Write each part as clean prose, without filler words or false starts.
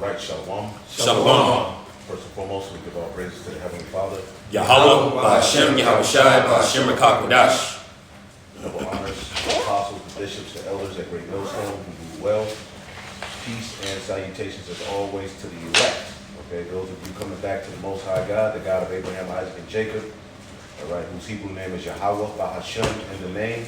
right, shalom. Shalom. First and foremost, we give all praises to the Heavenly Father. Yahweh, Ba'ashem, Yahushai, Ba'ashem, Rakakwadash. Double honors the apostles, the bishops, the elders at Great Millstone who do well. Peace and salutations as always to the elect. Okay, those of you coming back to the Most High God, the God of Abraham, Isaac, and Jacob. All right, whose Hebrew name is Yahweh, Ba'ashem, in the name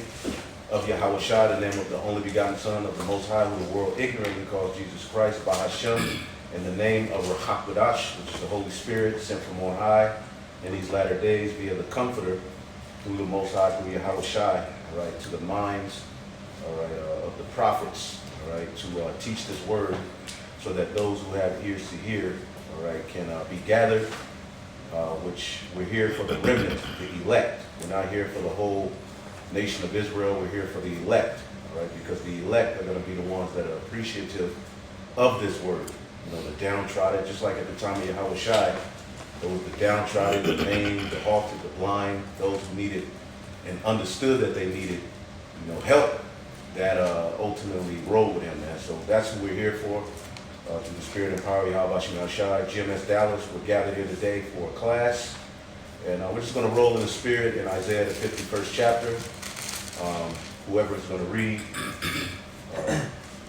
of Yahushai, the name of the only begotten Son of the Most High, who the world ignorantly calls Jesus Christ, Ba'ashem, in the name of Rakakwadash, which is the Holy Spirit sent from on high in these latter days via the Comforter through the Most High, through Yahushai, all right, to the minds, all right, of the prophets, all right, to teach this word so that those who have ears to hear, all right, can be gathered, which we're here for the remnant, the elect. We're not here for the whole nation of Israel. We're here for the elect, all right, because the elect are going to be the ones that are appreciative of this word. You know, the downtrodden, just like at the time of Yahushai, there was the downtrodden, the maimed, the halted, the blind, those who needed and understood that they needed, you know, help, that ultimately rolled with him, man. So that's who we're here for, through the spirit and power of Yahushai. GMS Dallas, we're gathered here today for a class, and we're just going to roll in the spirit in Isaiah, the 51st chapter. Whoever is going to read.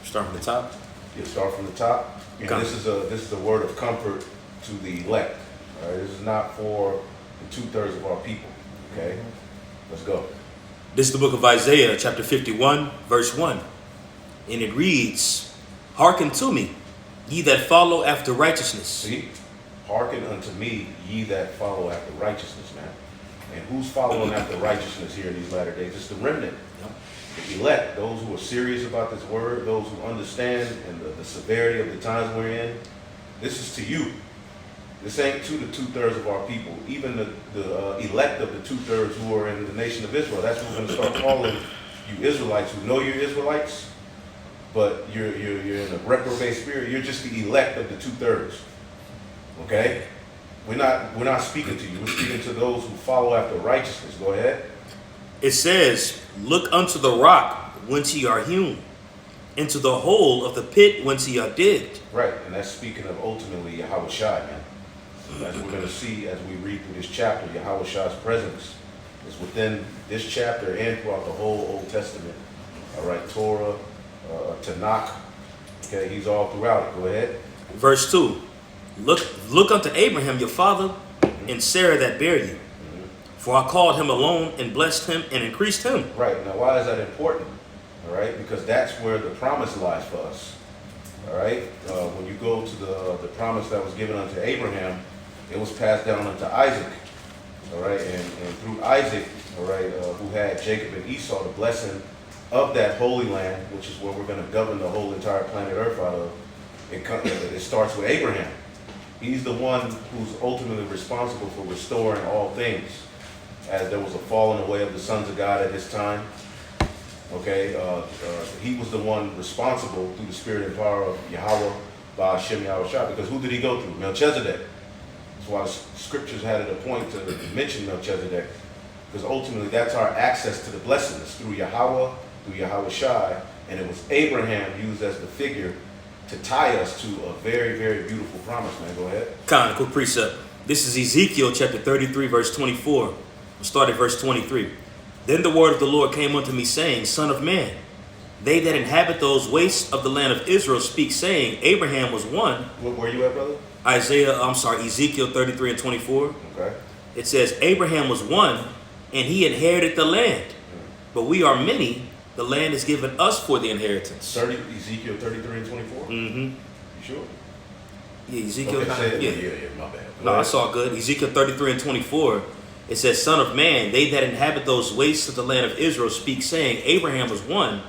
Start from the top. Yeah, start from the top. And this is a word of comfort to the elect. All right? This is not for the 2/3 of our people. Okay? Let's go. This is the book of Isaiah, chapter 51, verse 1. And it reads, "Hearken to me, ye that follow after righteousness." See? Hearken unto me, ye that follow after righteousness, man. And who's following after righteousness here in these latter days? It's the remnant. Yep. The elect, those who are serious about this word, those who understand and the severity of the times we're in. This is to you. This ain't to the 2/3 of our people, even the elect of the 2/3 who are in the nation of Israel. That's what we're going to start calling you Israelites who know you're Israelites, but you're in a reprobate spirit. You're just the elect of the 2/3. Okay? We're not speaking to you. We're speaking to those who follow after righteousness. Go ahead. It says, "Look unto the rock whence ye are hewn, into the hole of the pit whence ye are digged." Right, and that's speaking of ultimately Yahushai, man. As we're going to see as we read through this chapter, Yahushai's presence is within this chapter and throughout the whole Old Testament. All right, Torah, Tanakh. Okay, he's all throughout it. Go ahead. Verse 2. Look unto Abraham your father, and Sarah that bare you. For I called him alone and blessed him and increased him. Right, now why is that important? All right, because that's where the promise lies for us. All right, when you go to the promise that was given unto Abraham, it was passed down unto Isaac. All right, and through Isaac, all right, who had Jacob and Esau, the blessing of that holy land, which is where we're going to govern the whole entire planet Earth out of. It starts with Abraham. He's the one who's ultimately responsible for restoring all things, as there was a falling away of the sons of God at his time. Okay, he was the one responsible through the spirit and power of Yahweh, Ba'ashem Yahushai, because who did he go through? Melchizedek. That's why the scriptures had it a point to mention Melchizedek, because ultimately that's our access to the blessings through Yahweh, through Yahushai, and it was Abraham used as the figure to tie us to a very, very beautiful promise, man. Go ahead. Quick precept. This is Ezekiel chapter 33, verse 24. We'll start at verse 23. "Then the word of the Lord came unto me, saying, Son of man, they that inhabit those wastes of the land of Israel speak, saying, Abraham was one." Where you at, brother? Ezekiel 33 and 24. Okay. It says, "Abraham was one, and he inherited the land. But we are many, the land is given us for the inheritance." Ezekiel 33 and 24? Mm-hmm. You sure? Yeah, Ezekiel. Okay, Yeah, my bad. No, I saw good. Ezekiel 33 and 24. It says, "Son of man, they that inhabit those wastes of the land of Israel speak, saying, Abraham was one,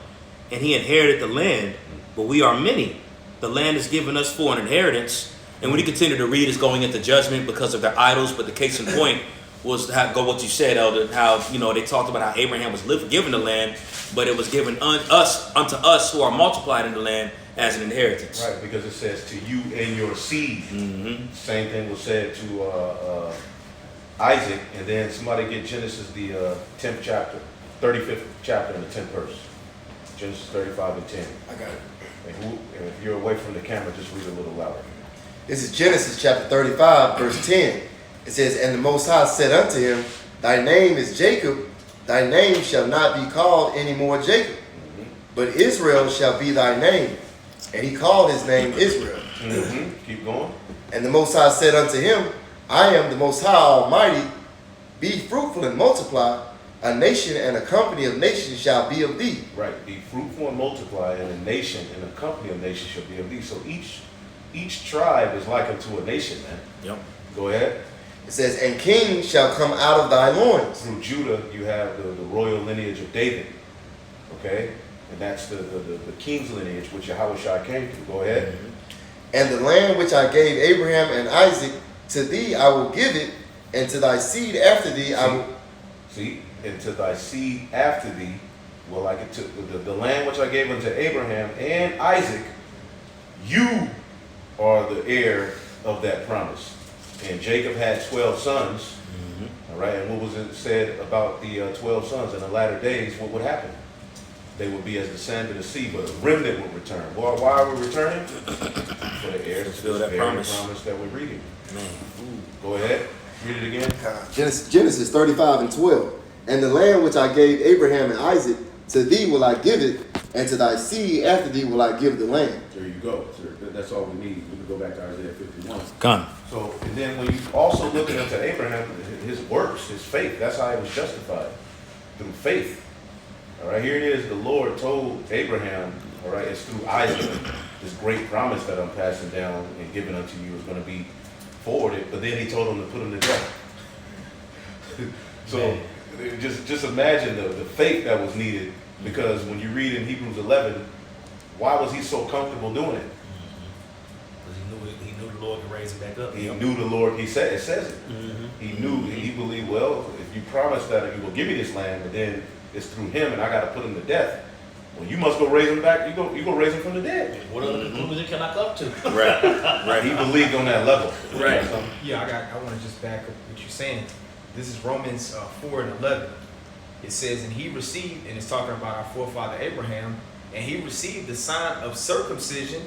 and he inherited the land, but we are many. The land is given us for an inheritance." And when you continue to read, it's going into judgment because of their idols. But the case in point was what you said, Elder, how, you know, they talked about how Abraham was given the land, but it was given unto us who are multiplied in the land as an inheritance. Right, because it says to you and your seed. Mm-hmm. Same thing was said to Isaac, and then somebody get Genesis, the 10th chapter, 35th chapter and the 10th verse. Genesis 35 and 10. I got it. And if you're away from the camera, just read a little louder. This is Genesis chapter 35, verse 10. It says, And the Most High said unto him, Thy name is Jacob, thy name shall not be called any more Jacob, but Israel shall be thy name. And he called his name Israel. Keep going. And the Most High said unto him, I am the Most High Almighty, be fruitful and multiply, a nation and a company of nations shall be of thee. Right. Be fruitful and multiply, and a nation and a company of nations shall be of thee. So each tribe is likened to a nation, man. Yep. Go ahead. It says, And kings shall come out of thy loins. Through Judah, you have the royal lineage of David. Okay? And that's the king's lineage, which Yahushua came through. Go ahead. And the land which I gave Abraham and Isaac, to thee I will give it, and to thy seed after thee I will... See? And to thy seed after thee will I get to the land which I gave unto Abraham and Isaac, you are the heir of that promise. And Jacob had 12 sons. All right, and what was it said about the 12 sons? In the latter days, what would happen? They would be as the sand of the sea, but a remnant would return. Well, why are we returning? For the heirs to Fulfill that the promise. promise that we're reading. Man. Go ahead. Read it again. Genesis 35 and 12. And the land which I gave Abraham and Isaac, to thee will I give it, and to thy seed after thee will I give the land. There you go. So that's all we need. We can go back to Isaiah 51. Come. So, and then when you also look into Abraham, his works, his faith, that's how he was justified. Through faith. All right, here it is. The Lord told Abraham, all right, it's through Isaac, this great promise that I'm passing down and giving unto you is going to be forwarded. But then he told him to put him to death. So, just imagine the faith that was needed, because when you read in Hebrews 11, why was he so comfortable doing it? Because he knew the Lord could raise him back up. He knew the Lord. It says it. He knew. He believed. Well, if you promise that you will give me this land, but then it's through him, and I got to put him to death. Well, you must go raise him back. You go raise him from the dead. What other conclusion can I come to? Right. Right. He believed on that level. Right. Yeah, I want to just back up what you're saying. This is Romans 4 and 11. It says, and he received, and it's talking about our forefather Abraham, and he received the sign of circumcision,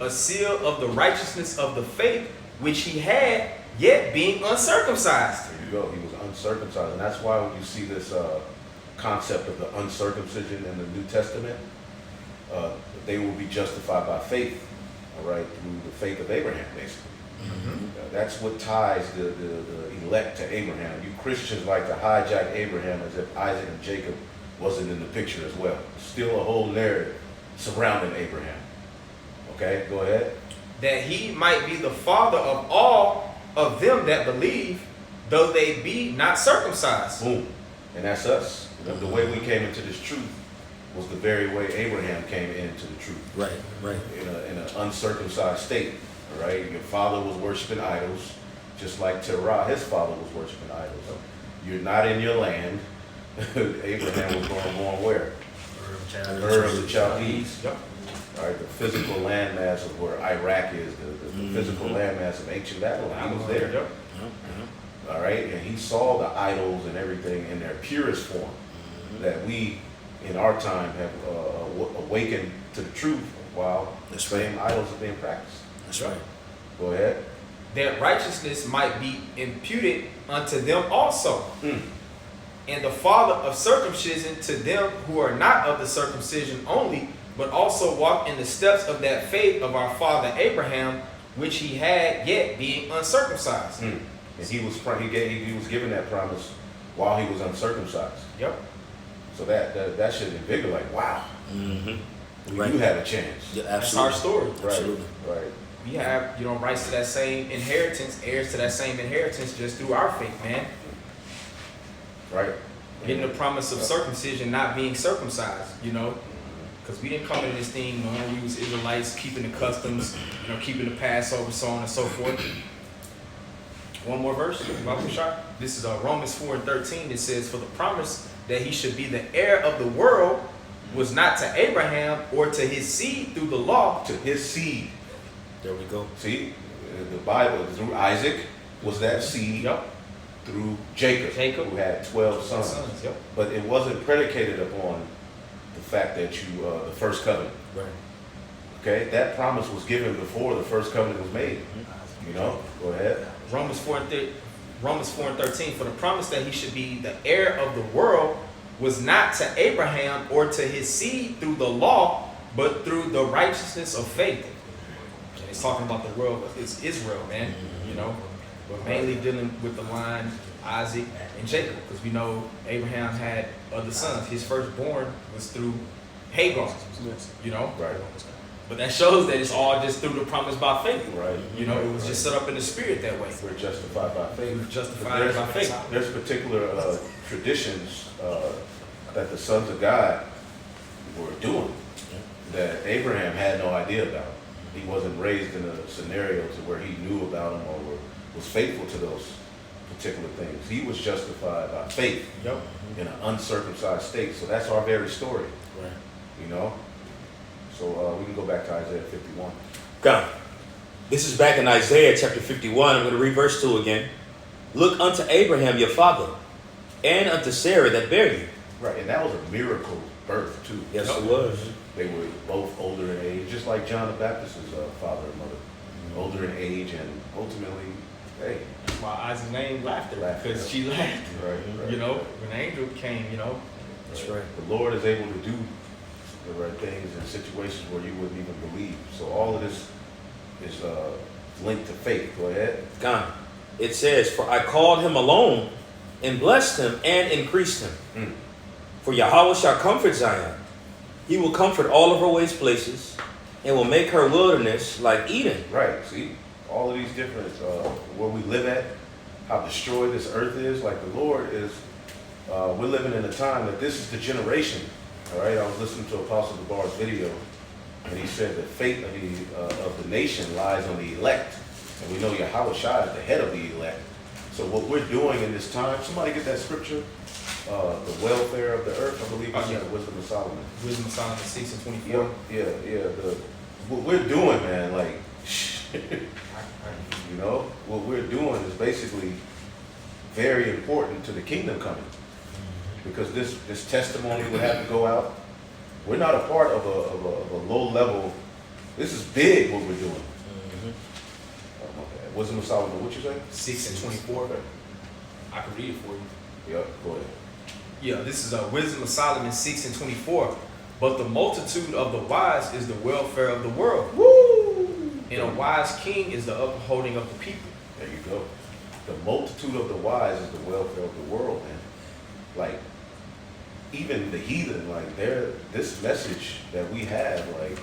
a seal of the righteousness of the faith which he had, yet being uncircumcised. There you go. He was uncircumcised, and that's why when you see this concept of the uncircumcision in the New Testament, they will be justified by faith, all right, through the faith of Abraham, basically. That's what ties the elect to Abraham. You Christians like to hijack Abraham as if Isaac and Jacob wasn't in the picture as well. Still a whole narrative surrounding Abraham. Okay, go ahead. That he might be the father of all of them that believe, though they be not circumcised. Boom. And that's us. The way we came into this truth was the very way Abraham came into the truth. Right. Right. In an uncircumcised state. All right. Your father was worshiping idols, just like Terah, his father was worshiping idols. You're not in your land. Abraham was born where? Ur of the Chaldees. Yep. All right, the physical landmass of where Iraq is, the physical landmass of ancient Babylon. He was there. Yep. All right, and he saw the idols and everything in their purest form that we, in our time, have awakened to the truth while the same idols are being practiced. That's right. Go ahead. That righteousness might be imputed unto them also. And the father of circumcision to them who are not of the circumcision only, but also walk in the steps of that faith of our father Abraham, which he had, yet being uncircumcised. And he was given that promise while he was uncircumcised. Yep. So that should invigorate, like, wow, Right. you had a chance. Yeah, That's our story. Absolutely. Right. We have, rights to that same inheritance, heirs to that same inheritance just through our faith, man. Right. Getting the promise of circumcision, not being circumcised, because we didn't come into this thing knowing we was Israelites, keeping the customs, keeping the Passover, so on and so forth. One more verse, Bible shot. This is Romans 4 and 13. It says, for the promise that he should be the heir of the world was not to Abraham or to his seed through the law. To his seed. There we go. See, the Bible, through Isaac was that seed. Yep. Through Jacob, who had 12 sons. Yep. But it wasn't predicated upon the fact that the first covenant. Right. Okay, that promise was given before the first covenant was made. You know, go ahead. Romans 4:13, for the promise that he should be the heir of the world was not to Abraham or to his seed through the law, but through the righteousness of faith. And it's talking about the world, it's Israel, man. You know, but mainly dealing with the line Isaac and Jacob, because we know Abraham had other sons. His firstborn was through Hagar. You know, Right. but that shows that it's all just through the promise by faith. Right. You know, it was just set up in the spirit that way. We're justified by faith. We're justified by faith. There's particular traditions that the sons of God were doing that Abraham had no idea about. He wasn't raised in a scenario to where he knew about them or was faithful to those particular things. He was justified by faith Yep. in an uncircumcised state. So that's our very story. Right. You know? So we can go back to Isaiah 51. Come. This is back in Isaiah chapter 51. I'm going to read verse 2 again. Look unto Abraham your father, and unto Sarah that bare you. Right, and that was a miracle birth too. Yes, it was. They were both older in age, just like John the Baptist's father and mother. Older in age and ultimately, hey. That's why Isaac's name laughter, Laughter. because she laughed. Right. You know, when the angel came, you know. That's right. The Lord is able to do the right things in situations where you wouldn't even believe. So all of this is linked to faith. Go ahead. Come. It says, for I called him alone, and blessed him, and increased him. Mm. For Yahweh shall comfort Zion. He will comfort all of her waste places, and will make her wilderness like Eden. Right. See, all of these different where we live at, how destroyed this earth is. Like the Lord is, we're living in a time that this is the generation. All right. I was listening to Apostle DeBar's video, and he said the fate of the nation lies on the elect, and we know Yahweh Shai is the head of the elect. So what we're doing in this time, somebody get that scripture, the welfare of the earth. I believe it's in the Wisdom of Solomon. Wisdom of Solomon 6:24. Yeah. What we're doing, man, like, you know, what we're doing is basically very important to the kingdom coming, because this testimony would have to go out. We're not a part of a low level. This is big what we're doing. Okay. Wisdom of Solomon, what you say? 6:24. I can read it for you. Yep, go ahead. Yeah, this is Wisdom of Solomon 6:24. But the multitude of the wise is the welfare of the world. Woo! And a wise king is the upholding of the people. There you go. The multitude of the wise is the welfare of the world, man. Like, even the heathen, like, this message that we have, like,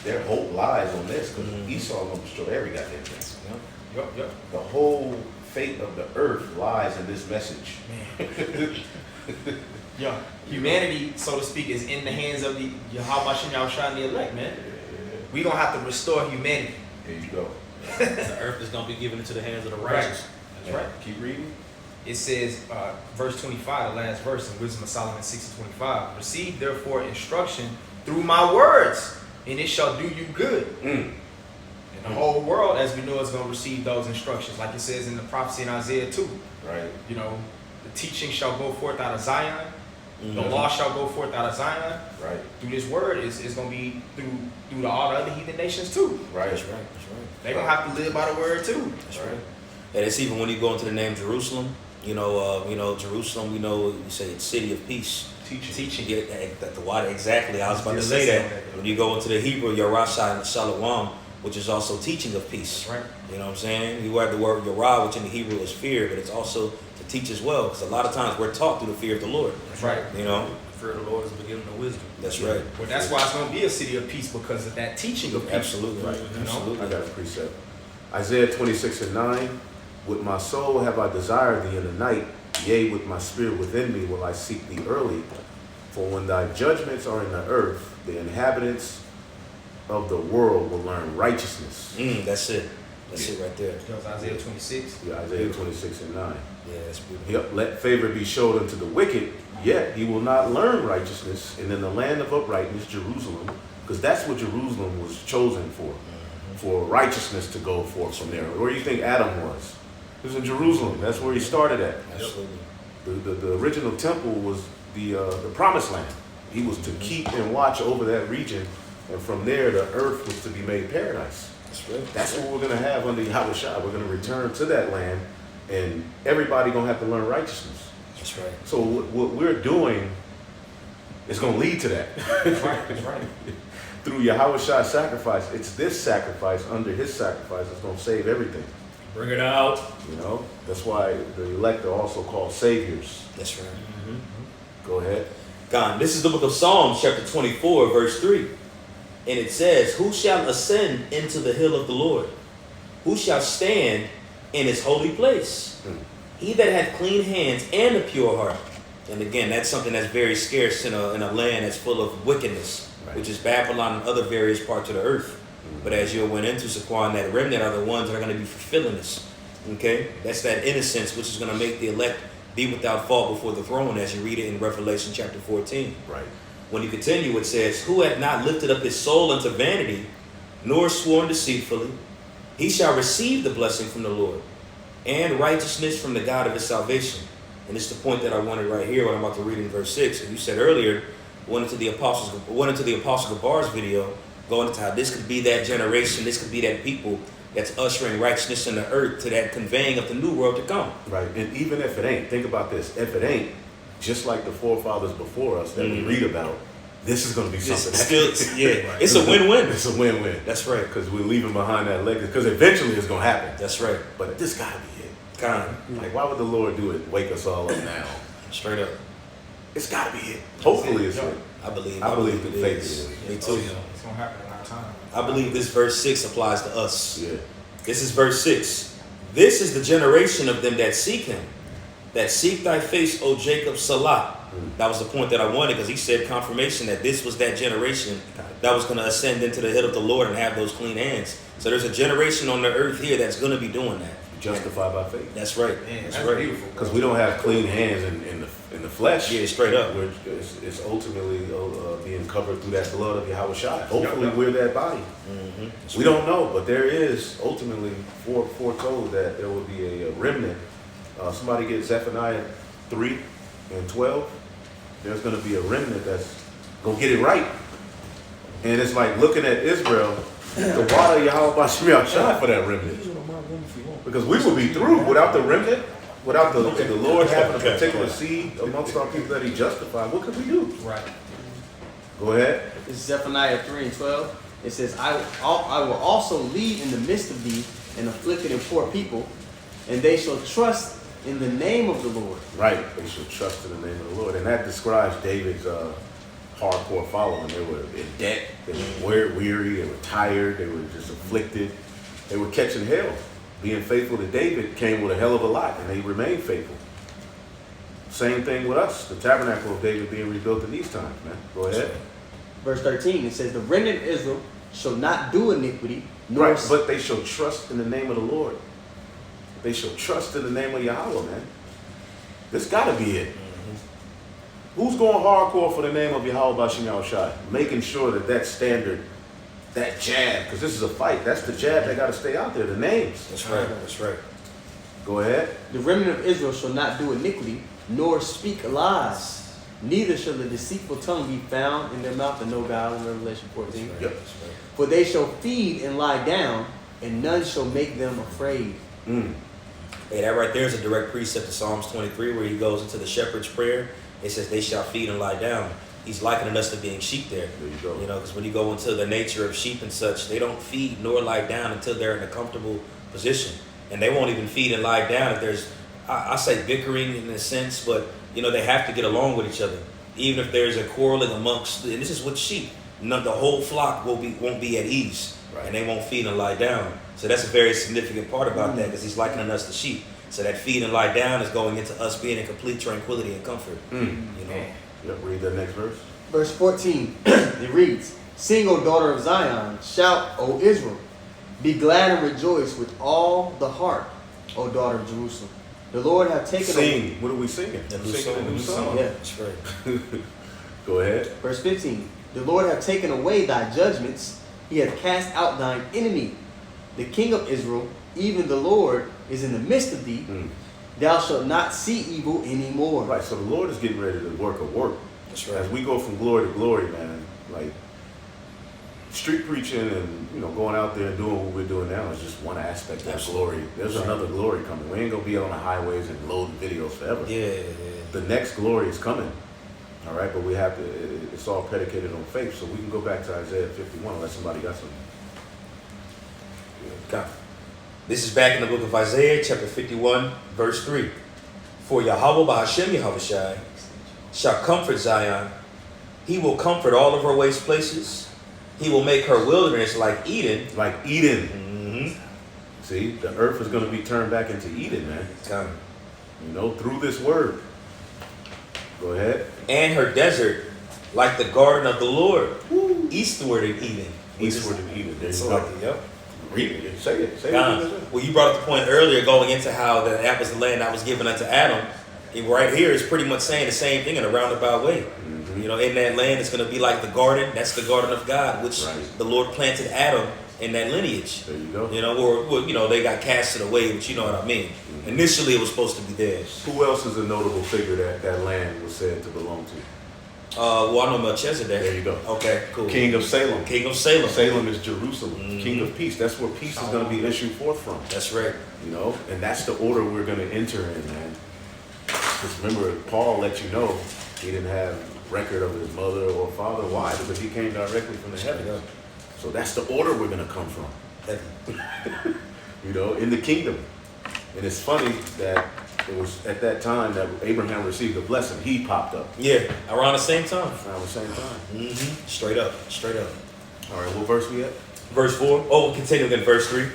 their hope lies on this, because Esau gonna destroy every goddamn thing. Yep. The whole fate of the earth lies in this message. Man. Yeah. Humanity, so to speak, is in the hands of the Yahweh Shai the elect, man. We gonna have to restore humanity. There you go. The earth is going to be given into the hands of the righteous. That's right. Keep reading. It says, verse 25, the last verse in Wisdom of Solomon 6:25. Receive therefore instruction through my words, and it shall do you good. And the whole world, as we know, is going to receive those instructions, like it says in the prophecy in Isaiah 2. Right. You know, the teaching shall go forth out of Zion. The law shall go forth out of Zion. Right. Through this word, it's going to be through all the other heathen nations too. Right. That's right. That's right. They're going to have to live by the word too. That's right. And it's even when you go into the name Jerusalem, Jerusalem, you say it's city of peace. Teaching. Get the water, exactly. I was about to say that. When you go into the Hebrew, Yerusha and Shalom, which is also teaching of peace. That's right. You know what I'm saying? You have the word Yerah, which in the Hebrew is fear, but it's also to teach as well. Because a lot of times we're taught through the fear of the Lord. That's right. You know? The fear of the Lord is the beginning of wisdom. That's right. Well, that's why it's going to be a city of peace, because of that teaching of peace. Absolutely. Right. You know? Absolutely. I got a precept. Isaiah 26:9. With my soul have I desired thee in the night, yea, with my spirit within me will I seek thee early. For when thy judgments are in the earth, the inhabitants of the world will learn righteousness. That's it. That's it right there. That was Isaiah 26. Yeah, Isaiah 26:9. Yeah, that's beautiful. Yep. Let favor be showed unto the wicked, yet he will not learn righteousness. And in the land of uprightness, Jerusalem, because that's what Jerusalem was chosen for righteousness to go forth from there. Where do you think Adam was? It was in Jerusalem. That's where he started at. Absolutely. The original temple was the promised land. He was to keep and watch over that region And from there, the earth was to be made paradise. That's right. That's what we're going to have under Yahweh Shai. We're going to return to that land, and everybody going to have to learn righteousness. That's right. So what we're doing is going to lead to that. That's right. That's right. Through Yahweh Shai's sacrifice. It's this sacrifice, under his sacrifice, that's going to save everything. Bring it out. You know? That's why the elect are also called saviors. That's right. Go ahead. God, this is the book of Psalms, chapter 24, verse 3. And it says, who shall ascend into the hill of the Lord? Who shall stand in his holy place? He that hath clean hands and a pure heart. And again, that's something that's very scarce in a land that's full of wickedness, Right. which is Babylon and other various parts of the earth. But as you went into, Saquon, that remnant are the ones that are going to be fulfilling this. Okay? That's that innocence which is going to make the elect be without fault before the throne, as you read it in Revelation chapter 14. Right. When you continue, it says, who hath not lifted up his soul unto vanity, nor sworn deceitfully, he shall receive the blessing from the Lord, and righteousness from the God of his salvation. And it's the point that I wanted right here, what I'm about to read in verse 6. And you said earlier, went into the Apostle Gabar's video, going into how this could be that generation, this could be that people that's ushering righteousness in the earth to that conveying of the new world to come. Right. And even if it ain't, think about this. If it ain't, just like the forefathers before us that we read about, this is going to be something. It's a win-win. It's a win-win. That's right. Because we're leaving behind that legacy. Because eventually it's going to happen. That's right. But this got to be it. Kind of. Like, why would the Lord do it? Wake us all up now. Straight up. It's got to be it. Hopefully it's it. I believe in it faith. is. It is. Me Oh, too. yeah. It's gonna happen in our time. I believe this verse 6 applies to us. Yeah. This is verse 6. This is the generation of them that seek him, that seek thy face, O Jacob, Salah. That was the point that I wanted, because he said confirmation that this was that generation that was going to ascend into the hill of the Lord and have those clean hands. So there's a generation on the earth here that's going to be doing that. Justified by faith. That's right. Man, That's that's right. beautiful. Because we don't have clean hands in the flesh. Yeah, straight up. It's ultimately being covered through that blood of Yahweh Shai. Hopefully we're that body. We don't know, but there is ultimately foretold that there will be a remnant. Somebody get Zephaniah 3 and 12. There's going to be a remnant that's going to get it right. And it's like looking at Israel, the water of Yahweh Bashmiel Shai for that remnant. Because we will be through without the remnant, without the Lord having a particular seed amongst our people that he justified. What could we do? Right. Go ahead. This is Zephaniah 3 and 12. It says, I will also lead in the midst of thee an afflicted and poor people, and they shall trust in the name of the Lord. Right. They should trust in the name of the Lord. And that describes David's hardcore following. They were in debt. They were weary. They were tired. They were just afflicted. They were catching hell. Being faithful to David came with a hell of a lot, and they remained faithful. Same thing with us. The tabernacle of David being rebuilt in these times, man. Go ahead. Verse 13, it says, the remnant of Israel shall not do iniquity, nor Right, but they shall trust in the name of the Lord. They shall trust in the name of Yahweh, man. This got to be it. Who's going hardcore for the name of Yahweh Bashim Yahushai? Making sure that standard, that jab, because this is a fight. That's the jab that got to stay out there, the names. That's right. That's right. Go ahead. the remnant of Israel shall not do iniquity, nor speak lies. Neither shall the deceitful tongue be found in their mouth, and no guile in Revelation 14. Yep. For they shall feed and lie down, and none shall make them afraid. Hey, that right there is a direct precept of Psalms 23, where he goes into the shepherd's prayer. It says, they shall feed and lie down. He's likening us to being sheep there. There you go. You know, because when you go into the nature of sheep and such, they don't feed nor lie down until they're in a comfortable position. And they won't even feed and lie down if there's, I say bickering in a sense, but, you know, they have to get along with each other. Even if there's a quarreling amongst, and this is with sheep, the whole flock won't be at ease. Right. And they won't feed and lie down. So that's a very significant part about that, because he's likening us to sheep. So that feed and lie down is going into us being in complete tranquility and comfort. You know. Yep, read the next verse. Verse 14, it reads, sing, O daughter of Zion, shout, O Israel. Be glad and rejoice with all the heart, O daughter of Jerusalem. The Lord hath taken Sing. What are we singing? The We're new singing song. a new song. Yeah. That's right. Go ahead. Verse 15, the Lord hath taken away thy judgments. He hath cast out thine enemy. The King of Israel, even the Lord, is in the midst of thee. Thou shalt not see evil anymore. Right, so the Lord is getting ready to work a work. That's right. As we go from glory to glory, man, like, street preaching and, you know, going out there and doing what we're doing now is just one aspect of that glory. There's another glory coming. We ain't gonna be on the highways and loading videos forever. Yeah. The next glory is coming. All right, but we have to, it's all predicated on faith. So we can go back to Isaiah 51 unless somebody got something. Okay. This is back in the book of Isaiah, chapter 51, verse 3. For Yahweh Ba'Hashem Yahushai shall comfort Zion. He will comfort all of her waste places. He will make her wilderness like Eden. Like Eden. Mm-hmm. See, the earth is going to be turned back into Eden, man. Come. You know, through this word. Go ahead. And her desert like the garden of the Lord. Woo. Eastward in Eden. Eastward in Eden. There you So go. like, yep. Read it. Say it. Say it. Well, you brought up the point earlier going into how that was the land that was given unto Adam. And right here is pretty much saying the same thing in a roundabout way. Mm-hmm. You know, in that land it's going to be like the garden. That's the garden of God, which the Lord planted Adam in that lineage. There you go. You know, or you know, they got casted away, but you know what I mean. Mm-hmm. Initially, it was supposed to be theirs. Who else is a notable figure that land was said to belong to? Well, I know Melchizedek. There you go. Okay, cool. King of Salem. King of Salem. Salem is Jerusalem. Mm-hmm. King of peace. That's where peace is going to be issued forth from. That's right. You know, and that's the order we're going to enter in, man. Because remember, Paul let you know he didn't have record of his mother or father. Why? Because he came directly from the heavens. So that's the order we're going to come from. You know, in the kingdom. And it's funny that it was at that time that Abraham received the blessing. He popped up Yeah, around the same time. around the same time. Mm-hmm. Straight up. Straight up. All right, what verse we at? Verse 4. Oh, we'll continue in verse 3.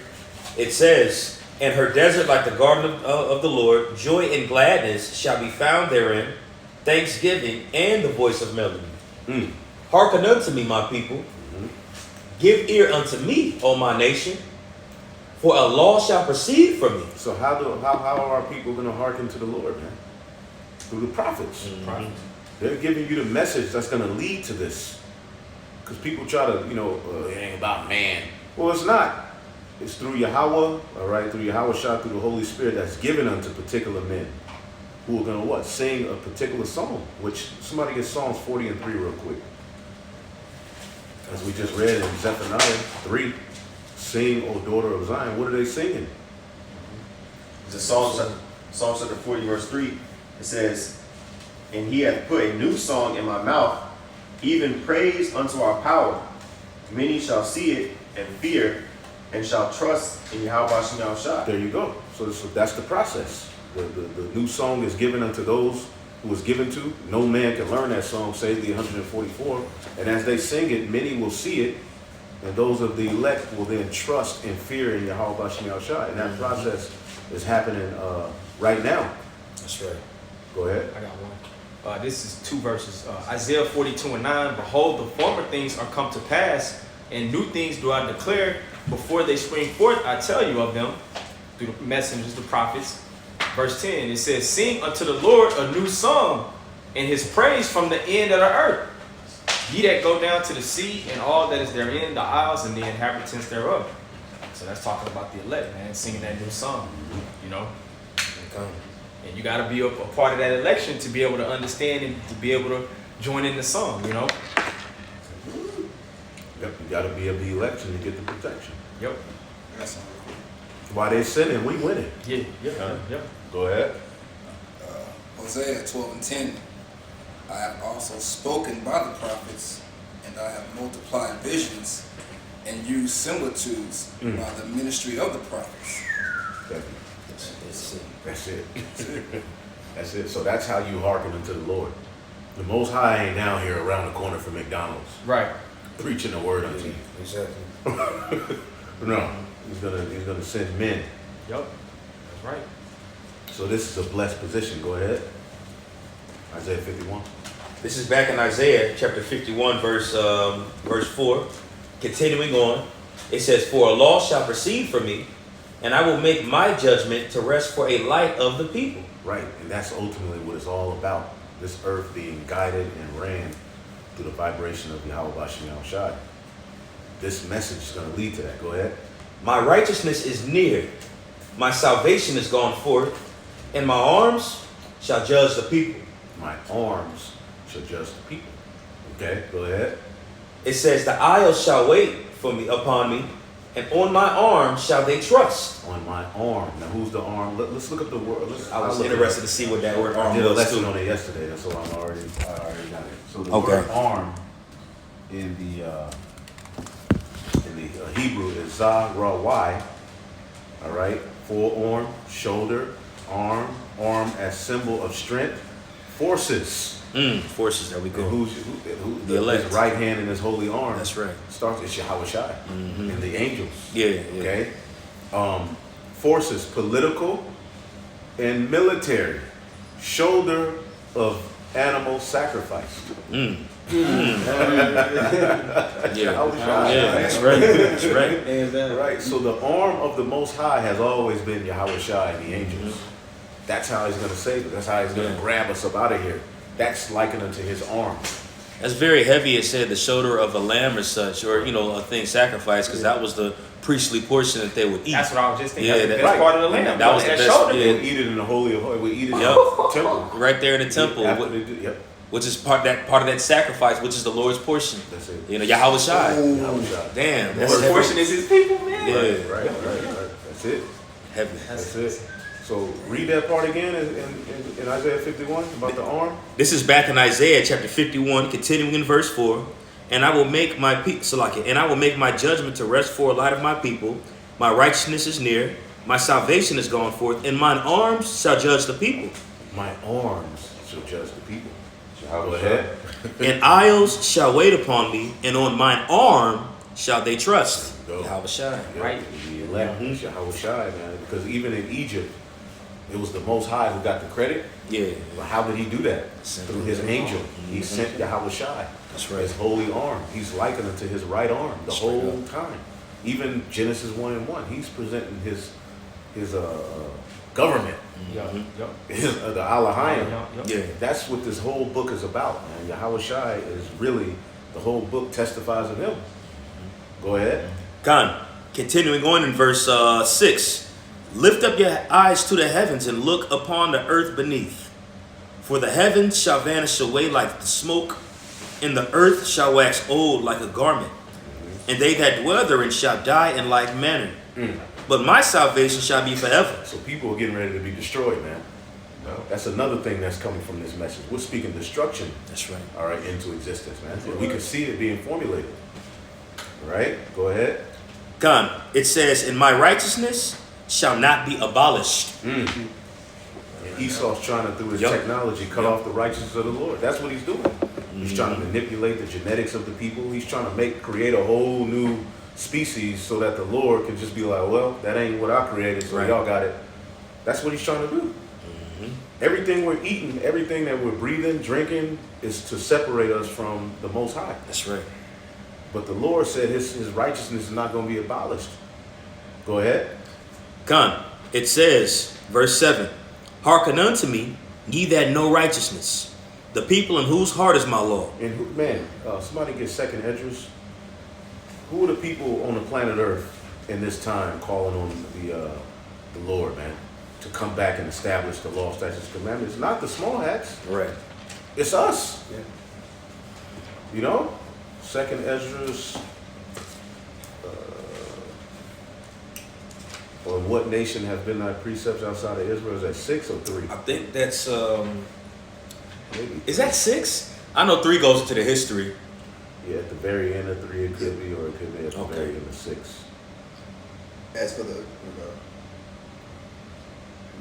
It says, and her desert like the garden of the Lord, joy and gladness shall be found therein, thanksgiving and the voice of melody. Mm. Hearken unto me, my people. Give ear unto me, O my nation, for a law shall proceed from me. So how are our people going to hearken to the Lord, man? Through the prophets. Mhm. They're giving you the message that's going to lead to this. Because people try to, you know, it ain't about man. Well, it's not. It's through Yahweh, all right, through Yahweh Shah, through the Holy Spirit that's given unto particular men who are going to what? Sing a particular song, which somebody get Psalms 40 and 3 real quick. As we just read in Zephaniah 3, sing, O daughter of Zion. What are they singing? The Psalm chapter 40, verse 3, it says, and he hath put a new song in my mouth, even praise unto our power. Many shall see it and fear, and shall trust in Yahweh Shem Shai. There you go. So that's the process. The new song is given unto those who is given to. No man can learn that song, save the 144. And as they sing it, many will see it. And those of the elect will then trust and fear in Yahweh Shem Shai. And that process is happening right now. That's right. Go ahead. I got one. This is 2 verses. Isaiah 42 and 9. Behold, the former things are come to pass, and new things do I declare. Before they spring forth, I tell you of them, through the messengers, the prophets. Verse 10, it says, sing unto the Lord a new song, and his praise from the end of the earth. Ye that go down to the sea, and all that is therein, the isles and the inhabitants thereof. So that's talking about the elect, man, singing that new song, you know. And you got to be a part of that election to be able to understand and to be able to join in the song, you know. Yep, you got to be of the election to get the protection. Yep. While they sinning, we winning. Yeah. Yep. Go ahead. Hosea 12 and 10. I have also spoken by the prophets, and I have multiplied visions and used similitudes by the ministry of the prophets. That's it. That's it. So that's how you hearken unto the Lord. The Most High ain't down here around the corner from McDonald's Right. preaching the word unto you. Exactly. No, he's gonna send men. Yep. That's right. So this is a blessed position. Go ahead. Isaiah 51. This is back in Isaiah chapter 51, verse 4. Continuing on, it says, for a law shall proceed from me, and I will make my judgment to rest for a light of the people. Right, and that's ultimately what it's all about. This earth being guided and ran through the vibration of Yahweh Shem Shai. This message is going to lead to that. Go ahead. My righteousness is near, my salvation is gone forth, and my arms shall judge the people. My arms shall judge the people. Okay, go ahead. It says, the isles shall wait for me upon me, and on my arm shall they trust. On my arm. Now, who's the arm? Let's look up the word. I was interested to see what that word I arm did a was lesson too. on it yesterday, so I already got it. So the Okay. word arm in the Hebrew is za-ra-y. All right, forearm, shoulder, arm as symbol of strength, forces. Forces, there we And go. who The elect. his right hand and his holy arm. That's right. Starts it's Yahweh Shai and the angels. Yeah. Okay. Forces, political and military. Shoulder of animal sacrifice. Yeah. Yahweh Shai. Yeah, that's right. That's right. Hands down. Right. So the arm of the Most High has always been Yahweh Shai and the angels. That's how he's going to save us. That's how he's going to grab us up out of here. That's likened unto his arm. That's very heavy. It said the shoulder of a lamb or such, or a thing sacrificed, because that was the priestly portion that they would eat. That's what I was just thinking. Yeah, That's the that- best part of the lamb. that was the that best- shoulder. yeah. They would eat it in the Holy of Holies. We eat it in Yep. the temple. Right there in the temple, After they do, yep. which is part of that sacrifice, which is the Lord's portion. That's it. Yahweh Shai. Yahweh Shai. Damn, that's Lord's heavy. portion is his people, man. Yeah, Right. That's it. heavy. That's it. So read that part again in Isaiah 51 about the arm. This is back in Isaiah chapter 51, continuing in verse 4. And I will make my and I will make my judgment to rest for a light of my people. My righteousness is near. My salvation is gone forth, and mine arms shall judge the people. My arms shall judge the people. Go ahead. And isles shall wait upon me, and on mine arm shall they trust. Go. Yahweh Shai. Right. The elect, Yahweh Shai, man. Because even in Egypt, it was the Most High who got the credit. Yeah, But how did he do that? Through his angel. He sent Yahweh Shai. that's right. His holy arm. He's likened unto his right arm the Straight whole time. Even Genesis 1:1, he's presenting his government, Yup. the Alahayim. Yeah. That's what this whole book is about, man. Yahweh Shai is really, the whole book testifies of him. Go ahead. Khan, continuing on in verse 6. Lift up your eyes to the heavens and look upon the earth beneath. For the heavens shall vanish away like the smoke, and the earth shall wax old like a garment. And they that dwell therein shall die in like manner. But my salvation shall be forever. So people are getting ready to be destroyed, man. That's another thing that's coming from this message. We're speaking destruction, That's right. all right, into existence, man. And we can see it being formulated. All right, go ahead. Khan, it says, and my righteousness shall not be abolished. And Esau's trying to, through his Yup. technology, cut off the righteousness of the Lord. That's what he's doing. He's trying to manipulate the genetics of the people. He's trying to create a whole new species so that the Lord can just be like, well, that ain't what I created, so Right. y'all got it. That's what he's trying to do. Everything we're eating, everything that we're breathing, drinking, is to separate us from the Most High. That's right. But the Lord said his righteousness is not going to be abolished. Go ahead. Khan, it says, verse 7, hearken unto me, ye that know righteousness, the people in whose heart is my law. And somebody get second Esdras. Who are the people on the planet Earth in this time calling on the Lord, man, to come back and establish the law, statutes, commandments? Not the small hats. Right. It's us. Yeah. You know? Second Esdras. Or what nation have been thy precepts outside of Israel? Is that 6 or 3? I think that's, Maybe. is that 6? I know 3 goes into the history. Yeah, at the very end of 3 it could be, or it could be at the Okay. very end of 6. As for the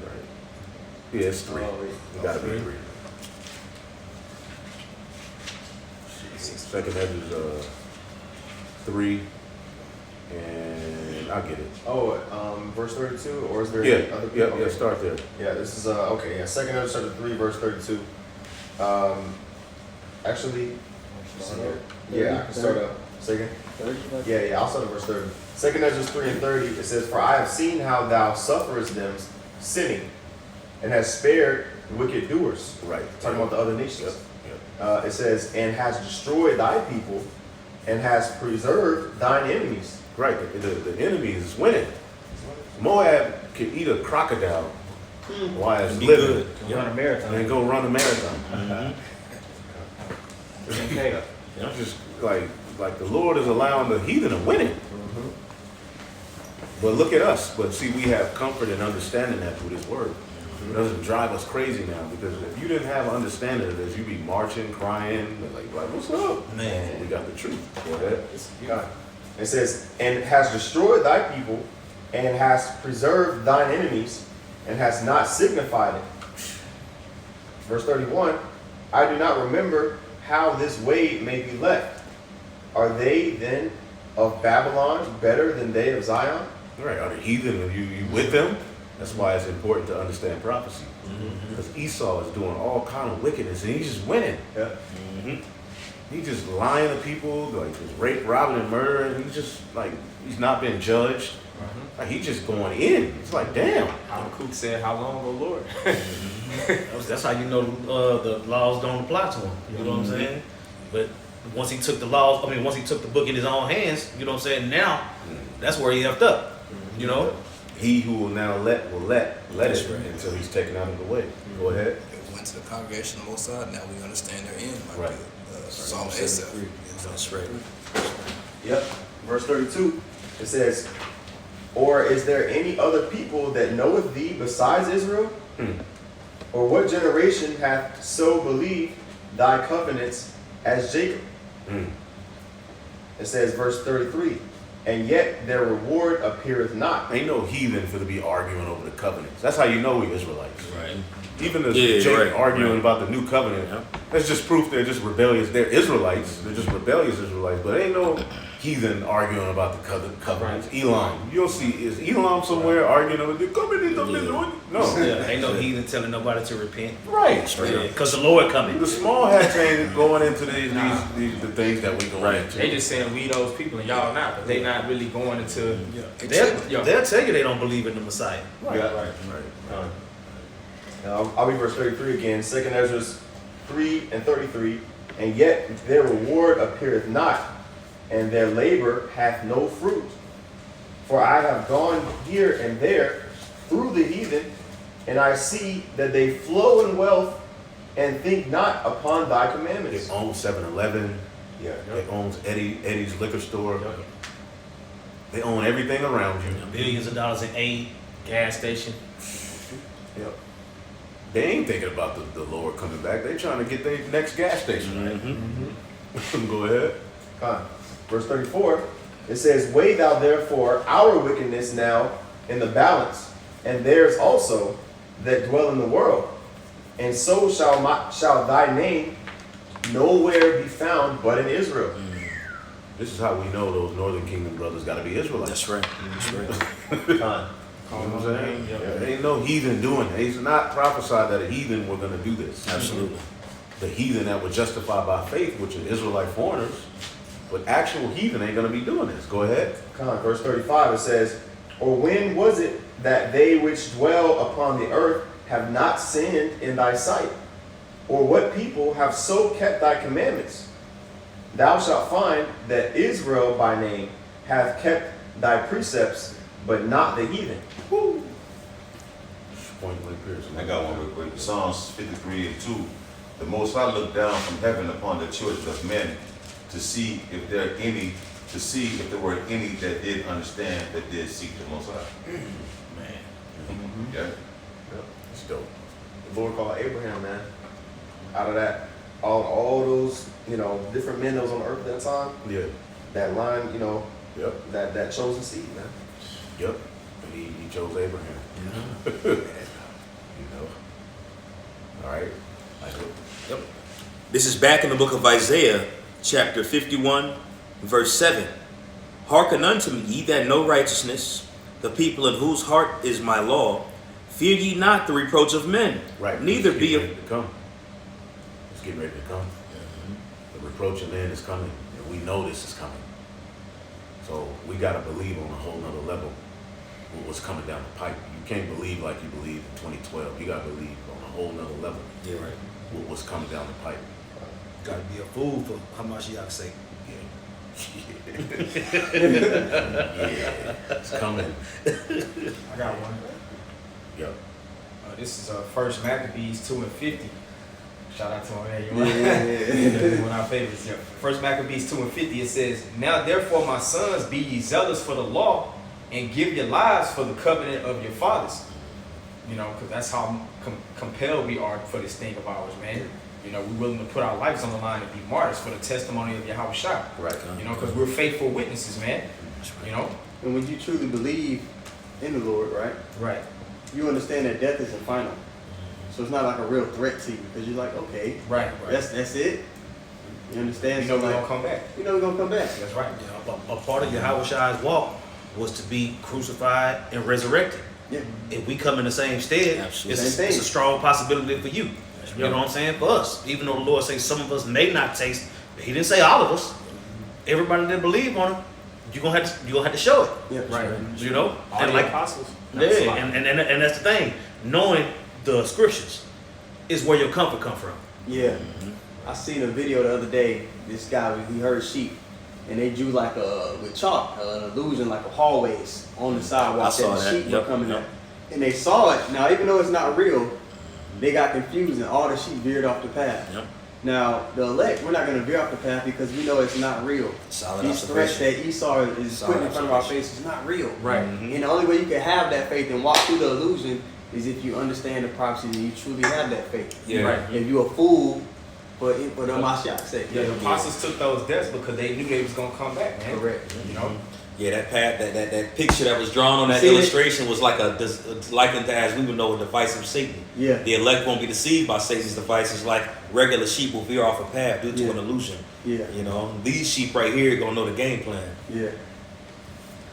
Right. Yeah, it's 3. Oh, wait. It gotta be 3. Second Esdras 3, and I'll get it. Verse 32, or is there Yeah, other people? yeah, Okay. start there. Yeah, this is okay. Yeah, Second Ezra chapter 3, verse 32. Actually, yeah, I can start up. Second. Yeah, I'll start at verse 30. Second Ezra 3 and 30. It says, "For I have seen how thou sufferest them sinning, and hast spared wicked doers." Right. Talking about the other nations. Yep. Yep. It says, "And hast destroyed thy people, and hast preserved thine enemies." Right. The enemy is winning. Moab can eat a crocodile while it's Be living good. Run a marathon. and go run a marathon. Okay. I'm just like like the Lord is allowing the heathen to win it. But look at us. But see, we have comfort and understanding that through this word. It doesn't drive us crazy now, because if you didn't have understanding of this, you'd be marching, crying, like what's up? Man. We got the truth. Go ahead. God. It says, and has destroyed thy people, and has preserved thine enemies, and has not signified it. Verse 31, I do not remember how this way may be left. Are they then of Babylon better than they of Zion? Right, are the heathen, are you with them? That's why it's important to understand prophecy. Because Esau is doing all kind of wickedness, and he's just winning. Yeah. He's just lying to people, like just rape, robbing, and murder, and he's just like, he's not being judged. Like he's just going in. It's like, damn. Habakkuk said, "How long, O Lord?" That's how you know the laws don't apply to him. You know what I'm saying? But once he took the laws, once he took the book in his own hands, you know what I'm saying? Now, that's where he effed up. You know? He who will now let That's it right. until he's taken out of the way. Go ahead. It went to the congregation of the Most High. Now we understand their end. Right. Psalm 8. That's right. Yep. Verse 32, it says, or is there any other people that knoweth thee besides Israel? Or what generation hath so believed thy covenants as Jacob? It says, verse 33, and yet their reward appeareth not. Ain't no heathen for to be arguing over the covenants. That's how you know we Israelites. Right. Even the Yeah, Jacob right, arguing right. about the new covenant, Yeah. that's just proof they're just rebellious. They're Israelites. They're just rebellious Israelites. But ain't no heathen arguing about the covenants. Elam. You'll see, is Elam somewhere arguing over the covenant? No. Yeah, ain't no heathen telling nobody to repent. Right. Because the Lord coming. The small hats ain't going into these the things that we going into. They just saying we those people and y'all not, but they not really going into. They'll tell you they don't believe in the Messiah. Right. I'll read verse 33 again, 2nd Ezra 3 and 33. And yet their reward appeareth not, and their labor hath no fruit. For I have gone here and there through the heathen, and I see that they flow in wealth and think not upon thy They commandments. own 7-Eleven. Yeah. They own Eddie's liquor store. They own everything around you. Billions of dollars in aid. Gas station. Yep. They ain't thinking about the Lord coming back. They trying to get their next gas station, right? Go ahead. Verse 34, it says, weigh thou therefore our wickedness now in the balance, and theirs also that dwell in the world. And so shall thy name nowhere be found but in Israel. This is how we know those Northern Kingdom brothers got to be Israelites. That's right. That's right. You know what I'm saying? There ain't no heathen doing it. It's not prophesied that a heathen were going to do this. Absolutely. The heathen that were justified by faith, which are Israelite foreigners, but actual heathen ain't going to be doing this. Go ahead. Verse 35, it says, or when was it that they which dwell upon the earth have not sinned in thy sight? Or what people have so kept thy commandments? Thou shalt find that Israel by name hath kept thy precepts, but not the heathen. Woo. Point blank Pearson. I got one real quick. Psalms 53 and 2. The Most High looked down from heaven upon the children of men to see if there were any that did understand, that did seek the Most High. Man. Yeah. It's dope. The Lord called Abraham, man. Out of that, all those, different men that was on earth at that time, Yeah. that line, Yep. that chosen seed, man. Yep. And he chose Abraham. All right. I do. Yep. This is back in the book of Isaiah, chapter 51, verse 7. Hearken unto me, ye that know righteousness, the people in whose heart is my law. Fear ye not the reproach of men, Right. neither It's be getting of... ready to come. It's getting ready to come. The reproach of man is coming, and we know this is coming. So we got to believe on a whole nother level what's coming down the pipe. You can't believe like you believed in 2012. You got to believe on a whole nother level Yeah, right. what's coming down the pipe. Gotta be a fool for how much y'all say. Yeah, it's coming. I got one. Yep. This is First Maccabees 2 and 50. Shout out to him, man. Yeah. One of our favorites. Yeah. First Maccabees 2:50, it says, "Now therefore, my sons, be ye zealous for the law, and give your lives for the covenant of your fathers." You know, because that's how compelled we are for this thing of ours, man. You know, we're willing to put our lives on the line and be martyrs for the testimony of Yahweh Shai. Right. You know, because we're faithful witnesses, man. You know? And when you truly believe in the Lord, right, Right. you understand that death isn't final. So it's not like a real threat to you because you're like, okay, Right. that's it. You understand? You know So we're like, going to come back. you know we're gonna come back. That's right. A part of Yahweh Shai's walk was to be crucified and resurrected. Yeah. If we come in the same stead, Absolutely. it's Same a thing. strong possibility for you. You know what I'm saying? For us, even though the Lord says some of us may not taste, He didn't say all of us. Everybody that believe on Him, you're gonna have to show it. Yeah. Right. You know, All and the like apostles. yeah, and that's the thing. Knowing the scriptures is where your comfort come from. Yeah. I seen a video the other day. This guy, he heard sheep, and they drew like with chalk an illusion like a hallways on the sidewalk I saw the that. sheep were Yep, coming yep. at. And they saw it. Now, even though it's not real, they got confused and all the sheep veered off the path. Yep. Now, the elect, we're not going to veer off the path because we know it's not real. Solid These threats observation. that Esau is Solid putting in front of our observation. face is not real. Right. And the only way you can have that faith and walk through the illusion is if you understand the prophecy and you truly have that faith. Yeah. Right. If you're a fool for the Mashiach's sake. Yeah, the apostles took those deaths because they knew they was going to come back, man. Correct. You know? Yeah, that path, that picture that was drawn on that See it? illustration was like likened to, as we would know, a device of Satan. Yeah. The elect won't be deceived by Satan's devices like regular sheep will veer off a path due to Yeah. an illusion. Yeah. You know, these sheep right here gonna know the game plan. Yeah.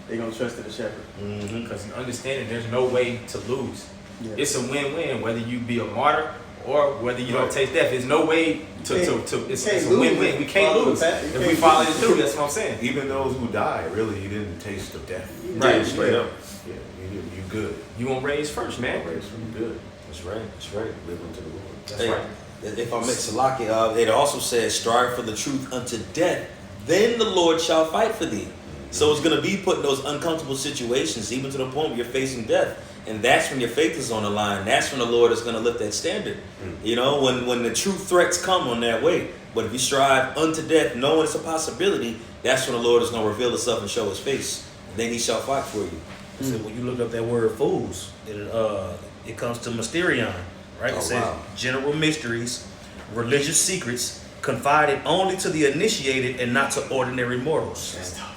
They're going to trust in the shepherd. Mm-hmm. Because in understanding there's no way to lose. Yeah. It's a win-win whether you be a martyr or whether you don't taste death. There's no way it's a lose win-win. if We you can't follow the lose path. You if we can't follow lose. it through. That's what I'm saying. Even those who die, really, you didn't taste of death. Right. Straight up. Yeah, you good. You won't raise first, man. Raised from good. That's right. That's right. Live unto the Lord. That's Hey, right. If I mix Salaki, it also says, strive for the truth unto death, then the Lord shall fight for thee. So it's going to be put in those uncomfortable situations, even to the point where you're facing death. And that's when your faith is on the line. That's when the Lord is going to lift that standard. You know, when the true threats come on that way. But if you strive unto death, knowing it's a possibility, that's when the Lord is going to reveal himself and show his face. Then he shall fight for you. So when you look up that word fools, it comes to mysterion, right? Oh, It says wow. general mysteries, religious secrets, confided only to the initiated and not to ordinary mortals. That's tough.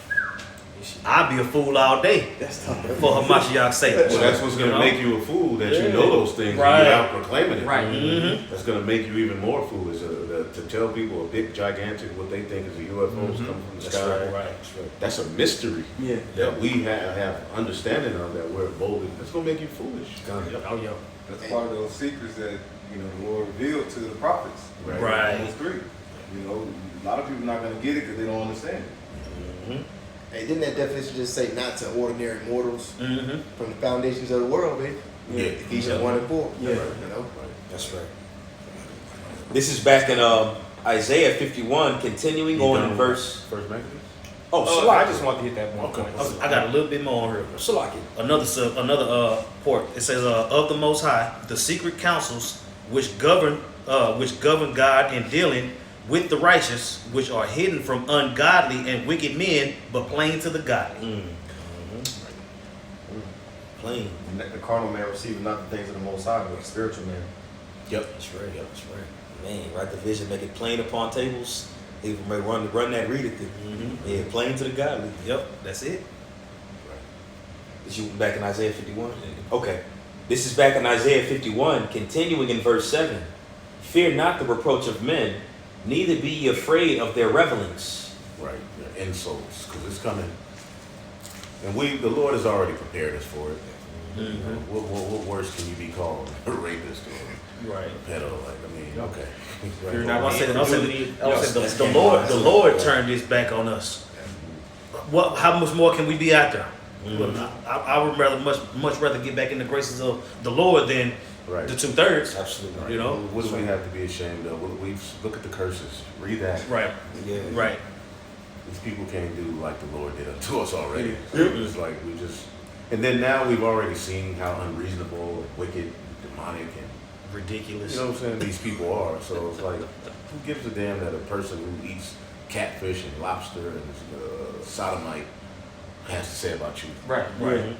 I'd be a fool all day That's tough. for Hamashiach's sake. Well, that's what's going to make you a fool, that you know those things Right. and you're out proclaiming it. Right. Mhm. That's going to make you even more foolish to tell people a big, gigantic, what they think is a UFO is coming from the That's sky. right. That's right. That's a mystery Yeah. that we have understanding of, that we're boldly. That's going to make you foolish. Oh, yeah. That's part of those secrets that, the Lord revealed to the prophets. Right. Those three. A lot of people not going to get it because they don't understand it. Mm-hmm. Hey, didn't that definition just say not to ordinary mortals Mm-hmm. from the foundations of the world, baby? Yeah. Ephesians 1:4. Yeah. That's right. This is back in Isaiah 51, continuing on in verse. First Maccabees? Oh, I Salaki. just want to hit that one point. I got a little bit more on here. Salaki. Another port. It says, of the Most High, the secret counsels which govern God in dealing with the righteous, which are hidden from ungodly and wicked men, but plain to the godly. Plain. The carnal man receiving not the things of the Most High, but the spiritual man. Yep. That's right. Yep. That's right. Man, write the vision, make it plain upon tables. Even may run that readeth it. Yeah, plain to the godly. Yep, that's it. Is you back in Isaiah 51? Okay. This is back in Isaiah 51, continuing in verse 7. Fear not the reproach of men, neither be ye afraid of their revelings. Right. They're insults, because it's coming. And the Lord has already prepared us for it. What worse can you be called? A rapist or Right. a pedo? Okay. You're not I said, Yes. the Lord turned this back on us. How much more can we be out there? I would much rather get back in the graces of the Lord than Right. the 2/3. Absolutely. You know? What do we have to be ashamed of? We look at the curses. Read that. Right. Yeah. Right. These people can't do like the Lord did unto us already. It's like and then now we've already seen how unreasonable, and wicked, demonic, and Ridiculous. You know what I'm saying? These people are. So it's like, who gives a damn that a person who eats catfish and lobster and sodomite has to say about you? Right. Right.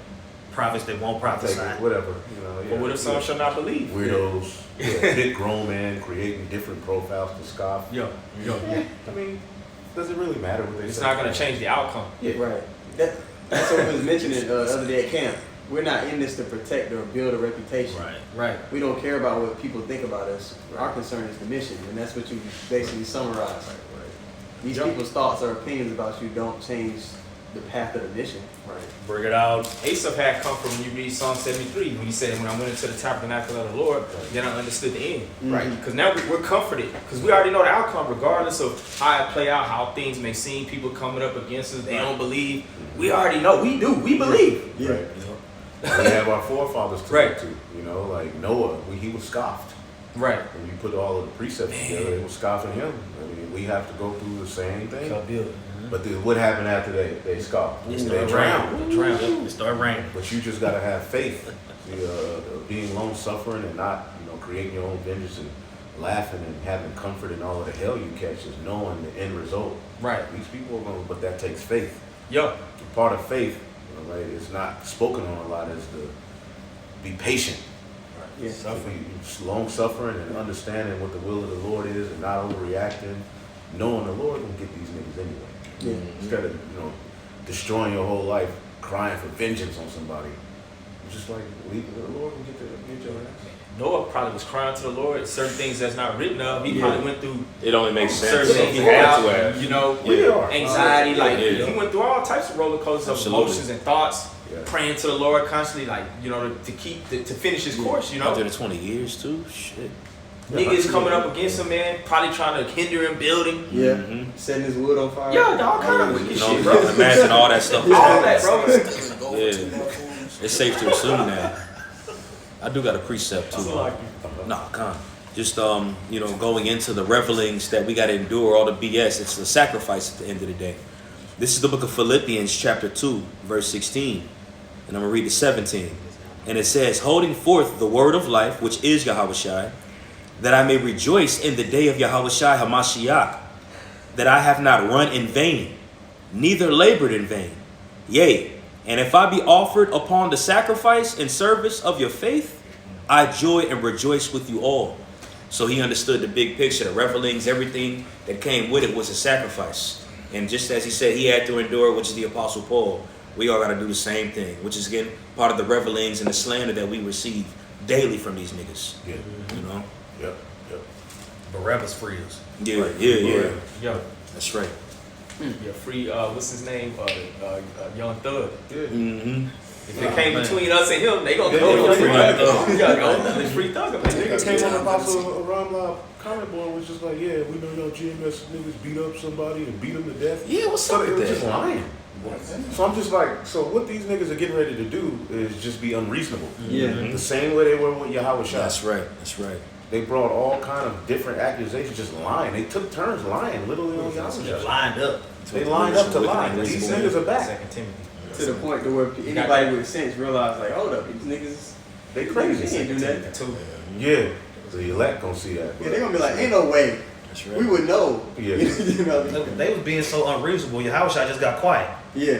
Prophets that won't prophesy. Whatever. You know. But what if some shall not believe? Weirdos. Big grown man creating different profiles to scoff. Yo. Yeah. I mean, does it really matter what they It's say? not going to change the outcome. Yeah. Right. That's what we was mentioning the other day at camp. We're not in this to protect or build a reputation. Right. We don't care about what people think about us. Our concern is the mission, and that's what you basically summarize. These people's thoughts or opinions about you don't change the path of the mission. Right. Bring it out. Asaph had come from when you read Psalm 73, when he said, when I went into the tabernacle of the Lord, then I understood the end. Right. Because now we're comforted, because we already know the outcome, regardless of how it play out, how things may seem, people coming up against us, they don't believe. We already know, we do, we believe. Yeah. Right. We have our forefathers to look to. You know, like Noah, he was scoffed. Right. When you put all of the precepts together, they were scoffing him. I mean, we have to go through the same thing. But what happened after they scoffed? They drowned. It started raining. But you just gotta have faith. See, being long suffering and not, creating your own vengeance and laughing and having comfort in all of the hell you catch is knowing the end result. Right. These people are gonna, but that takes faith. Yo. Part of faith, right? It's not spoken on a lot. Is to be patient. Yeah. Long suffering and understanding what the will of the Lord is and not overreacting, knowing the Lord will get these niggas anyway. Yeah. Instead of destroying your whole life, crying for vengeance on somebody, it's just like leave the Lord and get your ass. Noah probably was crying to the Lord, certain things that's not written of. He probably went through It only makes sense. certain things, He had to have. anxiety, Yeah. he went through all types of roller coasters of Absolutely. emotions and thoughts, Yeah. praying to the Lord constantly, to finish his course, After the 20 years too. Shit. Niggas coming up against him, man, probably trying to hinder him building. Yeah. Mhm. Setting his wood on fire. Yo, all kind of wicked You know, shit, you bro. can imagine all that stuff. All that, bro. Yeah. It's safe to assume that. I do got a precept too. No, come. Just going into the revelings that we got to endure, all the BS. It's the sacrifice at the end of the day. This is the book of Philippians, chapter 2, verse 16, and I'm gonna read the 17. And it says, "Holding forth the word of life, which is Yahushua, that I may rejoice in the day of Yahushua Hamashiach, that I have not run in vain, neither labored in vain. Yea, and if I be offered upon the sacrifice and service of your faith, I joy and rejoice with you all." So he understood the big picture, the revelings, everything that came with it was a sacrifice. And just as he said he had to endure, which is the Apostle Paul, we all got to do the same thing, which is, again, part of the revelings and the slander that we receive daily from these niggas. Yeah. You know? Yep. Barabbas free us. Yeah. Yo, That's right. you're free, what's his name? Young Thug. Mm-hmm. If it came between us and him, they gonna Yeah, go they gonna free free Young Thug. Thug. Young Thug is free Thug. Nigga came on the Apostle Ramla comment board was just like, yeah, we know y'all GMS niggas beat up somebody and beat them to death. Yeah, what's So up they with were just that? lying. So I'm just like, so what these niggas are getting ready to do is just be unreasonable. Yeah. The same way they were with Yahweh Shah. That's right. That's right. They brought all kind of different accusations, just lying. They took turns lying, literally on Yahweh They're Shah. lined up. They lined up to lie. These niggas are back. 2 Timothy. To the point to where anybody with sense realize, like, hold up, these niggas, They crazy. they ain't do nothing. Too. Yeah, the elect gonna see that. Yeah, they gonna be like, ain't no way. That's We right. would know. Yeah. You know? They was being so unreasonable. Yahushua just got quiet. Yeah.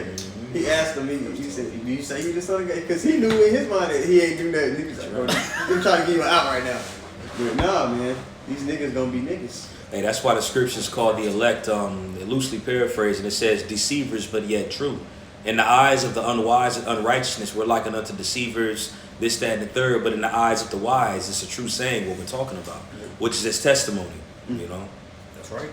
He asked him, he said, do you say you the son of God? Because he knew in his mind that he ain't do nothing. He was like, bro, I'm trying to get you out right now. But nah, man, these niggas gonna be niggas. Hey, that's why the scriptures call the elect, loosely paraphrased, and it says deceivers but yet true. In the eyes of the unwise and unrighteousness, we're likened unto deceivers, this, that, and the third. But in the eyes of the wise, it's a true saying what we're talking about, which is his testimony, you know? That's right.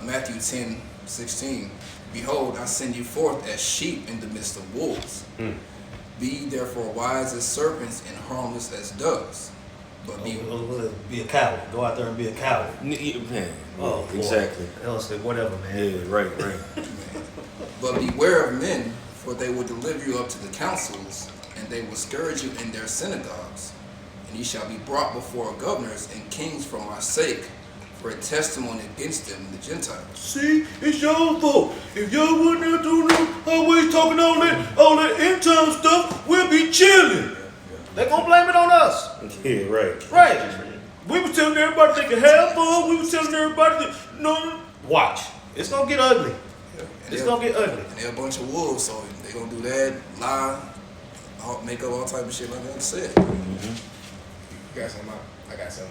Matthew 10:16. Behold, I send you forth as sheep in the midst of wolves. Be therefore wise as serpents and harmless as doves. But Be a coward. Go out there and be a coward. Man, Oh, boy. exactly. Else, whatever, man. Yeah, right. But beware of men, for they will deliver you up to the councils, and they will scourge you in their synagogues. And ye shall be brought before governors and kings for my sake, for a testimony against them and the Gentiles. See, it's y'all fault. If y'all wasn't out doing no always talking all that end time stuff, we'll be chilling. They're gonna blame it on us. Yeah, right. Right. We was telling everybody they could have fun. We was telling everybody that no. Watch. It's gonna get ugly. It's gonna get ugly. And they're a bunch of wolves, so they gonna do that, lie, make up all type of shit like I said. You got some? I got some.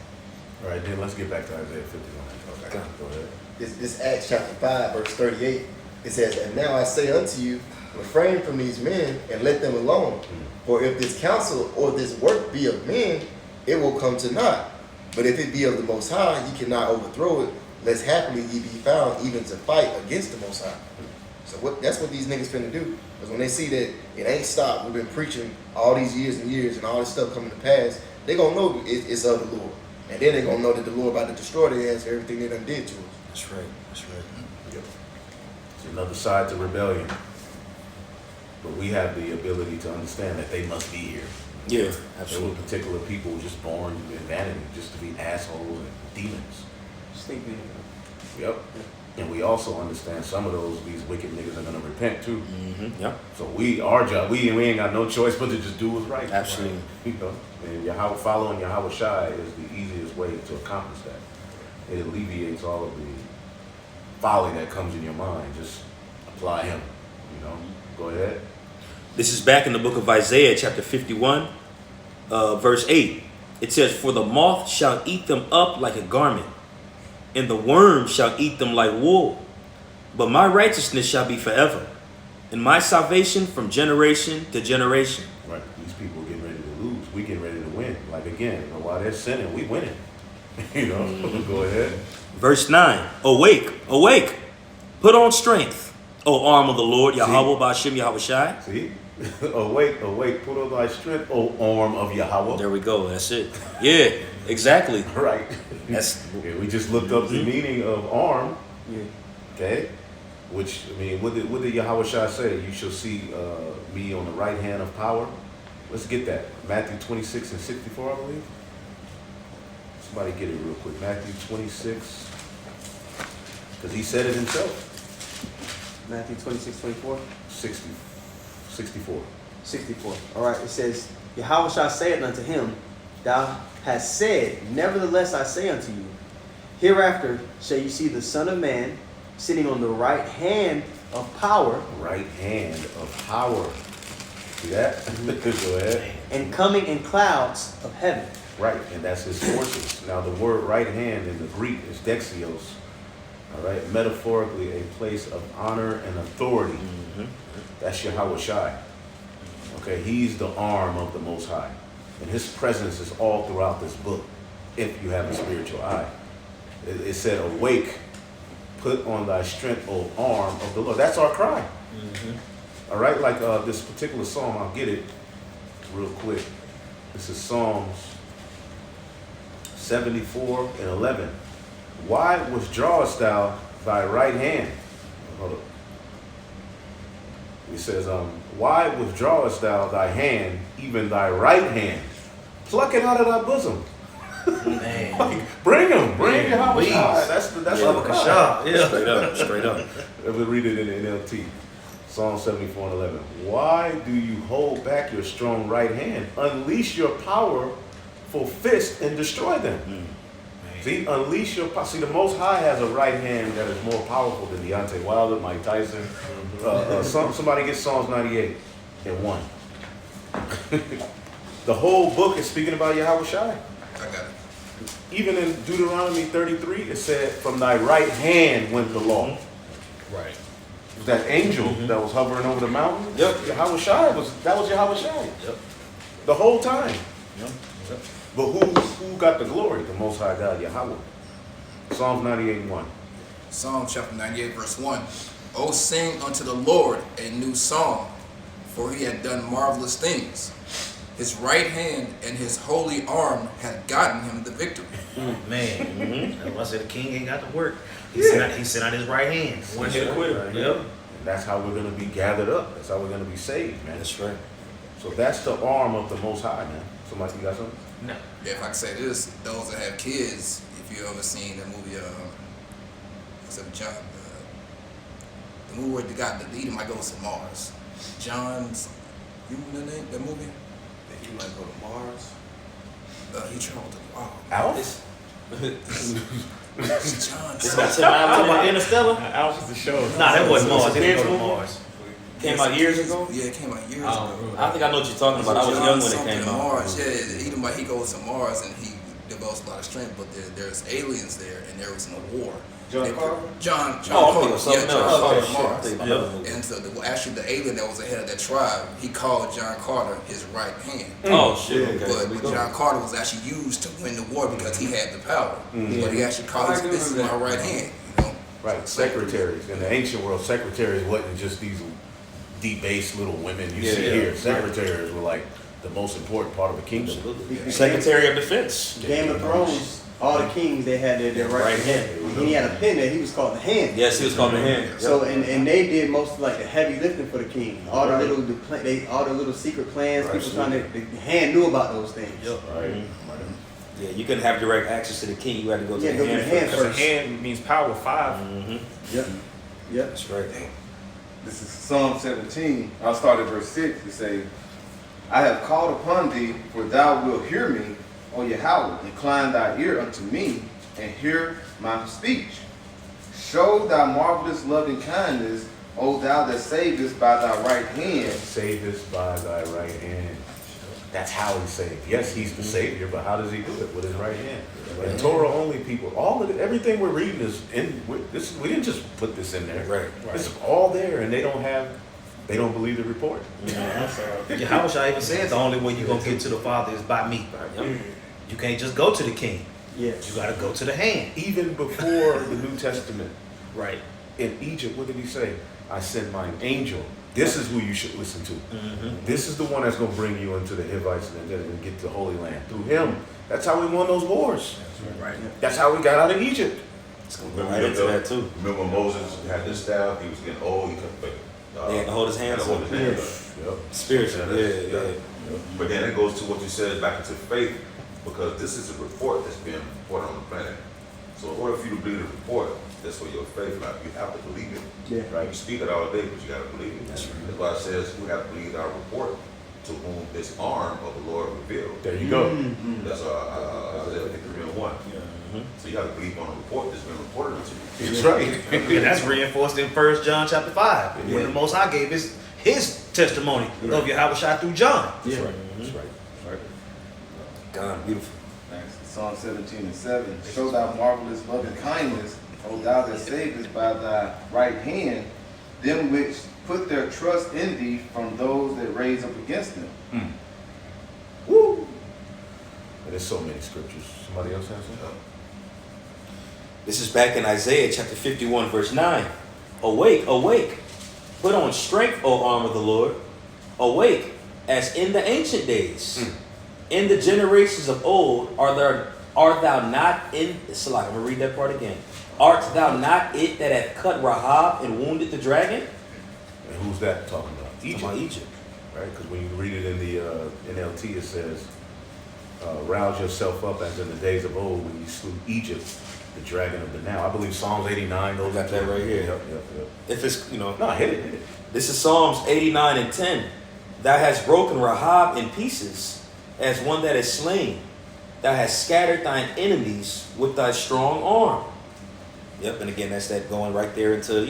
All right, then let's get back to Isaiah 51. Okay, go ahead. This Acts chapter 5, verse 38, it says, "And now I say unto you, refrain from these men and let them alone. For if this counsel or this work be of men, it will come to naught. But if it be of the Most High, ye cannot overthrow it, lest happily ye be found even to fight against the Most High." So that's what these niggas finna do. Because when they see that it ain't stopped, we've been preaching all these years and years and all this stuff coming to pass, they gonna know it's of the Lord. And then they gonna know that the Lord about to destroy their ass for everything they done did to us. That's right. That's right. Yep. It's another side to rebellion. But we have the ability to understand that they must be here. Yeah, There were absolutely. particular people just born in vanity, just to be assholes and demons. Sleeping. Yep. And we also understand some of these wicked niggas are gonna repent too. Mm-hmm. Yeah. So our job, we ain't got no choice but to just do what's right. Absolutely. You know, and following Yahweh Shai is the easiest way to accomplish that. It alleviates all of the folly that comes in your mind. Just apply him. You know, go ahead. This is back in the book of Isaiah, chapter 51, verse 8. It says, "For the moth shall eat them up like a garment, and the worm shall eat them like wool. But my righteousness shall be forever, and my salvation from generation to generation." Right. These people getting ready to lose. We getting ready to win. Like again, while they're sinning, we winning. You know, go ahead. Verse 9. "Awake, awake, put on strength, O arm of the Lord, Yahweh Ba'ashem Yahweh Shai." See? Awake, awake, put on thy strength, O arm of Yahweh. There we go. That's it. Yeah, exactly. Right. That's Yeah, we just looked up the meaning of arm. Yeah. Okay. Which, I mean, what did Yahweh Shai say? You shall see me on the right hand of power. Let's get that. Matthew 26 and 64, I believe. Somebody get it real quick. Matthew 26. Because he said it himself. Matthew 26, 24. 64. 64. All right, it says, "Yahweh shall say it unto him, Thou hast said, nevertheless I say unto you, hereafter shall you see the Son of Man sitting on the right hand of power, Right hand of power. See that? Go ahead. and coming in clouds of heaven." Right, and that's his forces. Now the word right hand in the Greek is dexios. All right, metaphorically a place of honor and authority. That's Yahweh Shai. Okay, he's the arm of the Most High. And his presence is all throughout this book, if you have a spiritual eye. It said, "Awake, put on thy strength, O arm of the Lord." That's our cry. All right, like this particular psalm, I'll get it real quick. This is Psalms 74 and 11. "Why withdrawest thou thy right hand?" Hold up. He says, "Why withdrawest thou thy hand, even thy right hand? Pluck it out of thy bosom." Man. Like, bring him, bring Yahweh please. Shai. That's the Baba cry. Kashab. Yeah. straight up. Straight up. Let me read it in the NLT. Psalm 74 and 11. "Why do you hold back your strong right hand? Unleash your powerful fist and destroy them." See, unleash your power. See, the Most High has a right hand that is more powerful than Deontay Wilder, Mike Tyson. Somebody get Psalms 98 and 1. The whole book is speaking about Yahweh Shai. I got it. Even in Deuteronomy 33, it said, "From thy right hand went the law." Right. That angel that was hovering over the mountain. Yep. Yahweh Shai was Yahweh Shai. Yep. The whole time. Yep. Yep. But who got the glory? The Most High God, Yahweh. Psalms 98 and 1. Psalm chapter 98, verse 1. "O sing unto the Lord a new song, for he had done marvelous things. His right hand and his holy arm had gotten him the victory." Man. That's why I said the king ain't got to work. He Yeah. sent out his right hand. One hit quitter. Yep. And that's how we're going to be gathered up. That's how we're going to be saved, man. That's right. So that's the arm of the Most High, man. Somebody, you got something? No. Yeah, if I can say this, those that have kids, if you ever seen the movie, what's up, John? The movie where the guy, the leader might go to Mars. John's, you remember that movie? He might go to Mars. He traveled to Alf? It's John. It's about Talking about Interstellar? Alpha is the show. Nah, that wasn't It's a Mars. It didn't go to spiritual Mars. Came out years ago? Yeah, it came out years I ago. don't remember. I think I know what you're talking about. I was John young when it something came out. Mars, yeah, either he goes to Mars and he develops a lot of strength, but there's aliens there and there was in a war. John They- Carter? John Oh, I'm Carter. thinking of something Yeah, John else. Carter Oh, of shit. Mars. I'm thinking of another movie. And so actually the alien that was the head of that tribe, he called John Carter his right hand. Oh, shit. Okay. There we But go. John Carter was actually used to win the war because he had the power. But he actually called I his, do this is my remember right that. hand, you know. Right, secretaries. In the ancient world, secretaries wasn't just these debased little women you see Yeah, here. right. Secretaries were like the most important part of the kingdom. Secretary of Defense. Game of Thrones, all the kings they had their right, Right hand. And he had a pen that he was called the hand. Yes, he was called the hand. So and they did most of like the heavy lifting for the king. All the little secret plans. Right, People trying to the hand knew about those things. Yep. Right. Yeah, you couldn't have direct access to the king. You had to go to Yeah, the go to hand the hand first. Because a hand means power, 5. Mm-hmm. Yep. Yep. That's right. This is Psalm 17. I'll start at verse 6. It say, I have called upon thee, for thou wilt hear me, O Yahweh. Incline thy ear unto me, and hear my speech. Show thy marvelous loving kindness, O thou that savest by thy right hand. Save us by thy right hand. That's how he saved. Yes, he's the savior, but how does he do it? With his right hand. And Torah only people, everything we're reading is in this. We didn't just put this in there. Right. It's all there, and they don't believe the report. Yahushua even said the only way you're going to get to the Father is by me. Yep. You can't just go to the king. Yes. You got to go to the hand. Even before the New Testament, Right. in Egypt, what did he say? I sent my angel. This is who you should listen to. This is the one that's going to bring you into the Hivites and get to the Holy Land. Through him. That's how we won those wars. Right. That's how we got out of Egypt. It's going to go right into that too. Remember when Moses had this staff, he was getting old, he couldn't, They had to hold his hands had to hold up. his hands up. Yep. Spiritually. Yeah. But then it goes to what you said back into faith, because this is a report that's being reported on the planet. So in order for you to believe the report, that's where your faith lies. You have to believe it. Yeah. Right? You speak it all day, but you got to believe it. That's why it says we have to believe our report to whom this arm of the Lord revealed. There you go. That's Isaiah 53:1. So you have to believe on a report that's been reported to you. That's right. And that's reinforced in 1 John chapter 5. When the Most High gave his testimony of Yahushua through John. That's right. That's right. That's right. God, beautiful. Thanks. Psalm 17:7. Show thy marvelous loving kindness, O thou that savest by thy right hand, them which put their trust in thee from those that raise up against them. Woo! And there's so many scriptures. Somebody else has something? This is back in Isaiah chapter 51, verse 9. Awake, awake. Put on strength, O arm of the Lord. Awake, as in the ancient days. In the generations of old, art thou not in... Salah, I'm going to read that part again. Art thou not it that hath cut Rahab and wounded the dragon? And who's that talking about? Talking about Egypt. Right? Because when you read it in the NLT, it says, rouse yourself up as in the days of old when you slew Egypt, the dragon of the Nile. I believe Psalms 89 goes Got that right here. Yep. If it's, No, hit it. This is Psalms 89 and 10. Thou hast broken Rahab in pieces as one that is slain. Thou hast scattered thine enemies with thy strong arm. Yep, and again, that's that going right there into,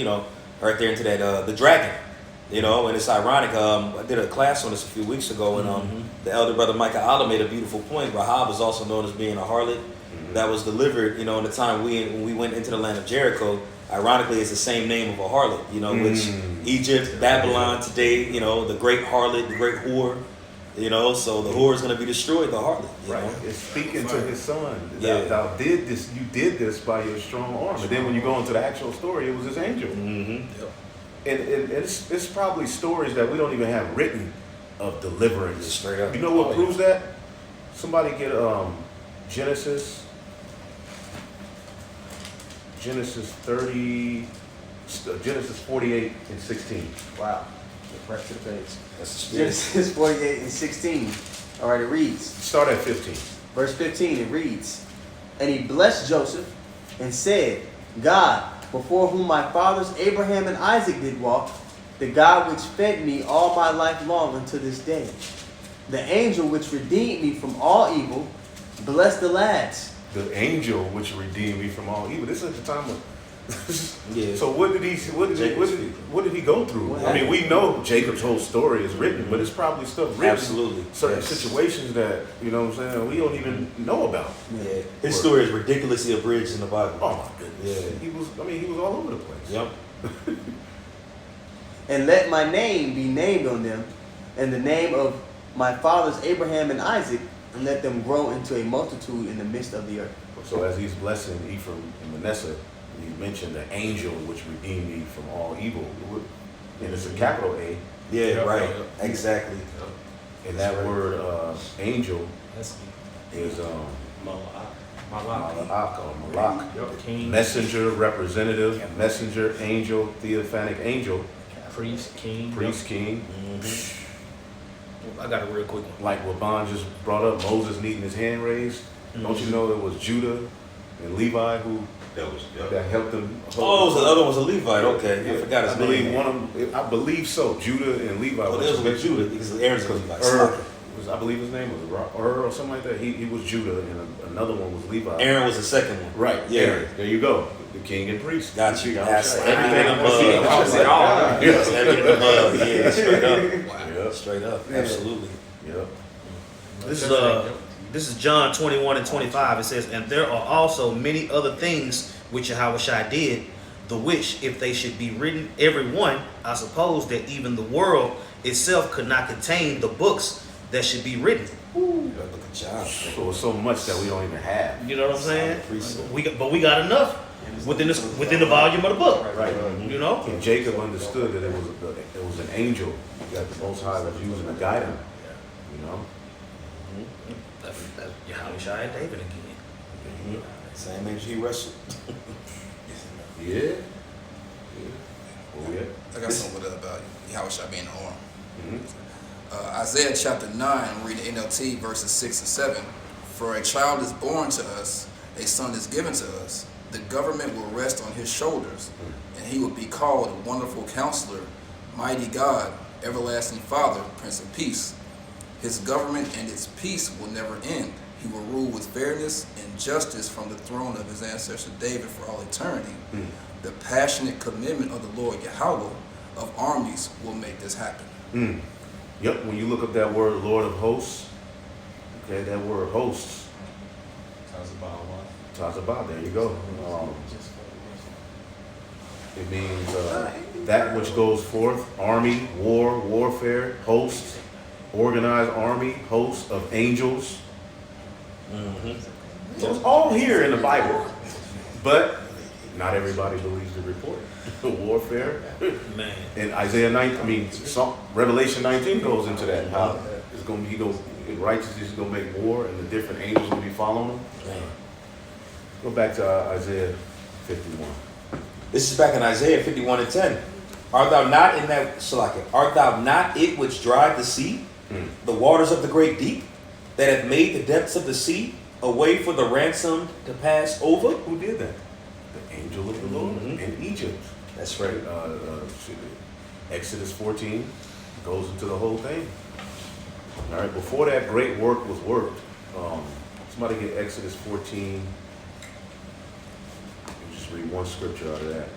right there into that, the dragon. And it's ironic. I did a class on this a few weeks ago, and the elder brother Micah Allah made a beautiful point. Rahab is also known as being a harlot that was delivered, in the time when we went into the land of Jericho. Ironically, it's the same name of a harlot, which Egypt, Babylon today, the great harlot, the great whore, so the whore is going to be destroyed, the harlot. Right. It's speaking to his son. Yeah. Thou did this, you did this by your strong arm. And then when you go into the actual story, it was his angel. Yep. And it's probably stories that we don't even have written of deliverance. Just straight up. You know what proves that? Somebody get Genesis 30, Genesis 48 and 16. Wow. Right to the page. That's the spirit. Genesis 48 and 16. All right, it reads. Start at 15. Verse 15, it reads, And he blessed Joseph and said, God, before whom my fathers Abraham and Isaac did walk, the God which fed me all my life long unto this day. The angel which redeemed me from all evil, bless the lads. The angel which redeemed me from all evil. This is the time of. Yeah. So what did he go through? What I mean, we know Jacob's whole story is written, but it's probably stuff written. Absolutely. Certain Yes. situations that, you know what I'm saying, we don't even know about. Yeah. His story is ridiculously abridged in the Bible. Oh my goodness. Yeah. He was all over the place. Yep. And let my name be named on them, and the name of my fathers Abraham and Isaac, and let them grow into a multitude in the midst of the earth. So as he's blessing Ephraim and Manasseh, he mentioned the angel which redeemed me from all evil. And it's a capital A. Yeah, Yep. right. Exactly. And that word angel That's is my malak or malak. Yep. King, Messenger, representative, messenger, angel, theophanic angel, priest, king. priest, king. I got a real quick one. Like what Bond just brought up, Moses needing his hand raised. Don't you know it was Judah and Levi who that helped him? Oh, so the other one's a Levite. Okay, I forgot his I believe name. one of them. I believe so. Judah and Levi. Oh, there's with Judah because Aaron's a Levite. I believe his name was or something like that. He was Judah, and another one was Levi. Aaron was the second one. Right. Yeah. Aaron. There you go. The king and priest. Got you. Yeah, That's right. everything I above. see it. I see it all. Yes, everything above. Yeah, straight up. Yeah. Straight up. Absolutely. Yeah. This is John 21 and 25. It says, and there are also many other things which Yahushua did, the which, if they should be written every one, I suppose that even the world itself could not contain the books that should be written. Look at John. So it's so much that we don't even have. You know what I'm saying? Precept. We got enough within the volume of the book. Right. You know? And Jacob understood that it was an angel that the Most High was using to guide him. You know. That's Yahushua and David again. Same age he wrestled. Yeah. Oh yeah. I got something about Yahushua being the arm. Mhm. Isaiah chapter 9, read the NLT verses 6 and 7. For a child is born to us, a son is given to us. The government will rest on his shoulders, and he will be called a wonderful counselor, mighty God, everlasting Father, Prince of Peace. His government and its peace will never end. He will rule with fairness and justice from the throne of his ancestor David for all eternity. The passionate commitment of the Lord Yahweh of armies will make this happen. Yep. When you look up that word, Lord of Hosts, okay, that word hosts. Tazabah, there you go. It means that which goes forth, army, war, warfare, host, organized army, host of angels. So it's all here in the Bible, but not everybody believes the report. Warfare, Man. and Isaiah 9, Revelation 19 goes into that. How it's going to be, righteousness is going to make war, and the different angels will be following them. Go back to Isaiah 51. This is back in Isaiah 51 and 10. Art thou not in that, Salakia, art thou not it which dried the sea, the waters of the great deep, that hath made the depths of the sea a way for the ransomed to pass over? Who did that? The angel of the Lord in Egypt. That's right. Exodus 14 goes into the whole thing. All right, before that great work was worked, somebody get Exodus 14. Just read one scripture out of that.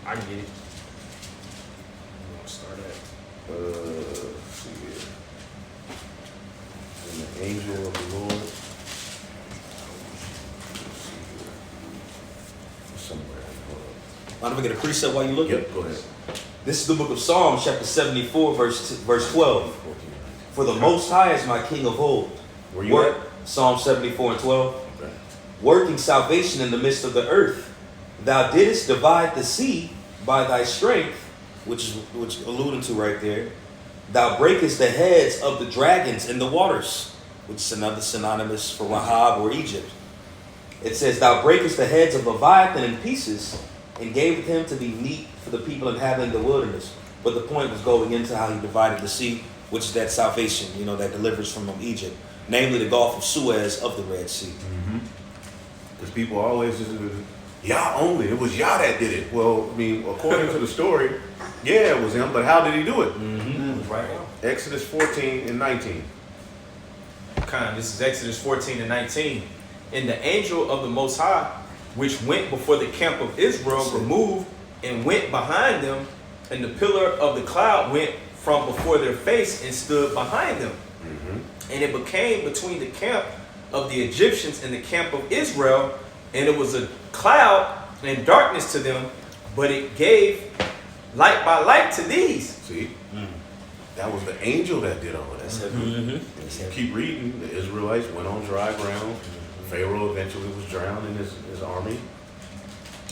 I can get it. Start at. Let's see here. And the angel of the Lord. Let's see here. Somewhere. Mind if I get a precept while you look? Yep, go ahead. This is the book of Psalms, chapter 74, verse 12. For the Most High is my King of old. Where you at? Psalm 74 and 12. Okay. Working salvation in the midst of the earth. Thou didst divide the sea by thy strength, which alluding to right there. Thou breakest the heads of the dragons in the waters, which is another synonymous for Rahab or Egypt. It says, thou breakest the heads of Leviathan in pieces, and gave him to be meat for the people inhabiting the wilderness. But the point was going into how he divided the sea, which is that salvation, that delivers from Egypt, namely the Gulf of Suez of the Red Sea. Because people always just, Yah only. It was Yah that did it. Well, according to the story, yeah, it was him, but how did he do it? right now. Exodus 14 and 19. This is Exodus 14 and 19. And the angel of the Most High, which went before the camp of Israel, removed and went behind them, and the pillar of the cloud went from before their face and stood behind them. And it became between the camp of the Egyptians and the camp of Israel, and it was a cloud and darkness to them, but it gave light by light to these. See? That was the angel that did all of that. And you keep reading, the Israelites went on dry ground. Pharaoh eventually was drowned in his army,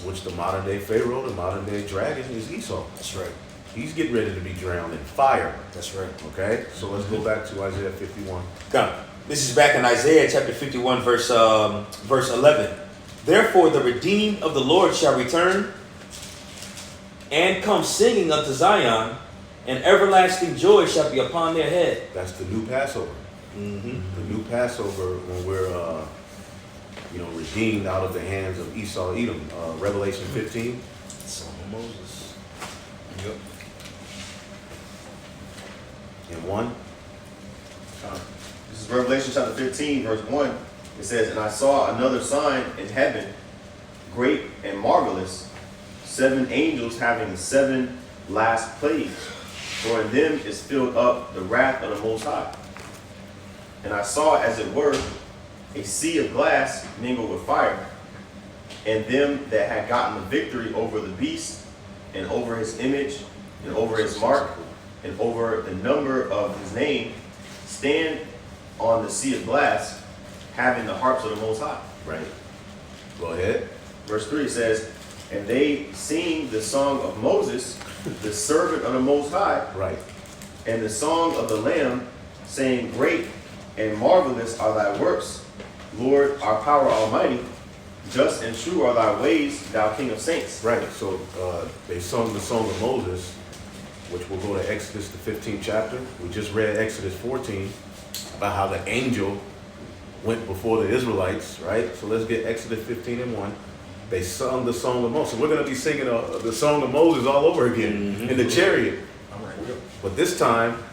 which the modern day Pharaoh, the modern day dragon, is Esau. That's right. He's getting ready to be drowned in fire. That's right. Okay? So let's go back to Isaiah 51. Come. This is back in Isaiah chapter 51, verse 11. Therefore the redeemed of the Lord shall return and come singing unto Zion, and everlasting joy shall be upon their head. That's the new Passover. The new Passover when we're redeemed out of the hands of Esau, Edom. Revelation 15. Son of Moses. Yep. And 1. This is Revelation chapter 15, verse 1. It says, "And I saw another sign in heaven, great and marvelous, 7 angels having 7 last plagues, for in them is filled up the wrath of the Most High. And I saw, as it were, a sea of glass mingled with fire, and them that had gotten the victory over the beast, and over his image, and over his mark, and over the number of his name, stand on the sea of glass, having the harps of the Most High." Right. Go ahead. Verse 3 says, "And they sing the song of Moses, the servant of the Most High, Right. and the song of the Lamb, saying, Great and marvelous are thy works, Lord, our power almighty. Just and true are thy ways, thou King of saints." Right. So they sung the song of Moses, which will go to Exodus the 15th chapter. We just read Exodus 14 about how the angel went before the Israelites, right? So let's get Exodus 15 and 1. They sung the song of Moses. So we're going to be singing the song of Moses all over again in the chariot. But this time,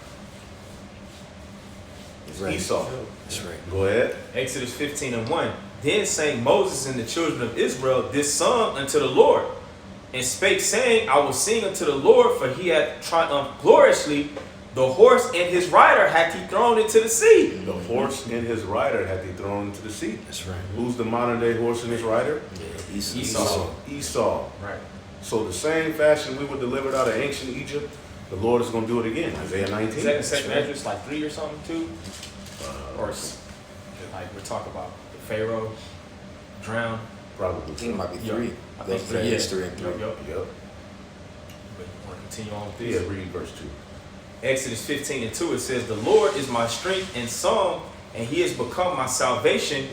it's Esau. That's right. Go ahead. Exodus 15 and 1. Then sang Moses and the children of Israel this song unto the Lord, and spake, saying, I will sing unto the Lord, for he hath triumphed gloriously. The horse and his rider hath he thrown into the sea. The horse and his rider hath he thrown into the sea. That's right. Who's the modern day horse and his rider? Yeah, Esau. Esau. Right. So the same fashion we were delivered out of ancient Egypt, the Lord is going to do it again. Isaiah 19. Is that in second Esdras like 3 or something too? Or like we're talking about the Pharaoh drowned. Probably. I think it might be 3. I think Those 3 is 3 and 3. Yep. Yep. But you want to continue on with Yeah, this? read verse 2. Exodus 15 and 2, it says, The Lord is my strength and song, and he has become my salvation.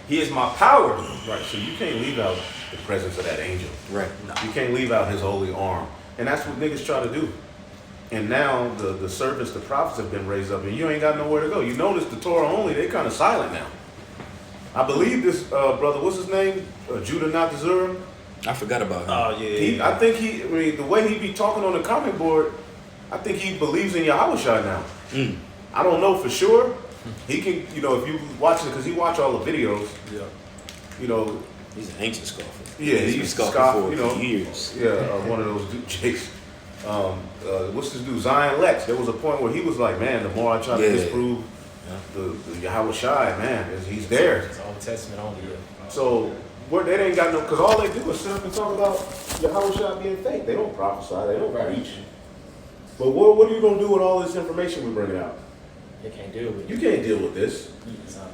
He is my power. Right, so you can't leave out the presence of that angel. Right. You can't leave out his holy arm. And that's what niggas try to do. And now the servants, the prophets have been raised up, and you ain't got nowhere to go. You notice the Torah only, they kind of silent now. I believe this brother, what's his name? Judah Natazura. I forgot about him. Oh, yeah. I think the way he be talking on the comment board, I think he believes in Yahushua now. I don't know for sure. He can, if you watch it, because he watch all the videos. Yeah. He's an ancient scoffer. Yeah, He's been he's scoffing for years. Yeah, one of those Jakes. What's this dude? Zion Lex. There was a point where he was like, man, the more I try to disprove the Yahushua, man, he's there. It's Old Testament only. Yeah. So they ain't got no, because all they do is sit up and talk about Yahushua being fake. They don't prophesy. They don't preach. But what are you going to do with all this information we bring out? They can't deal with You it. can't deal with this.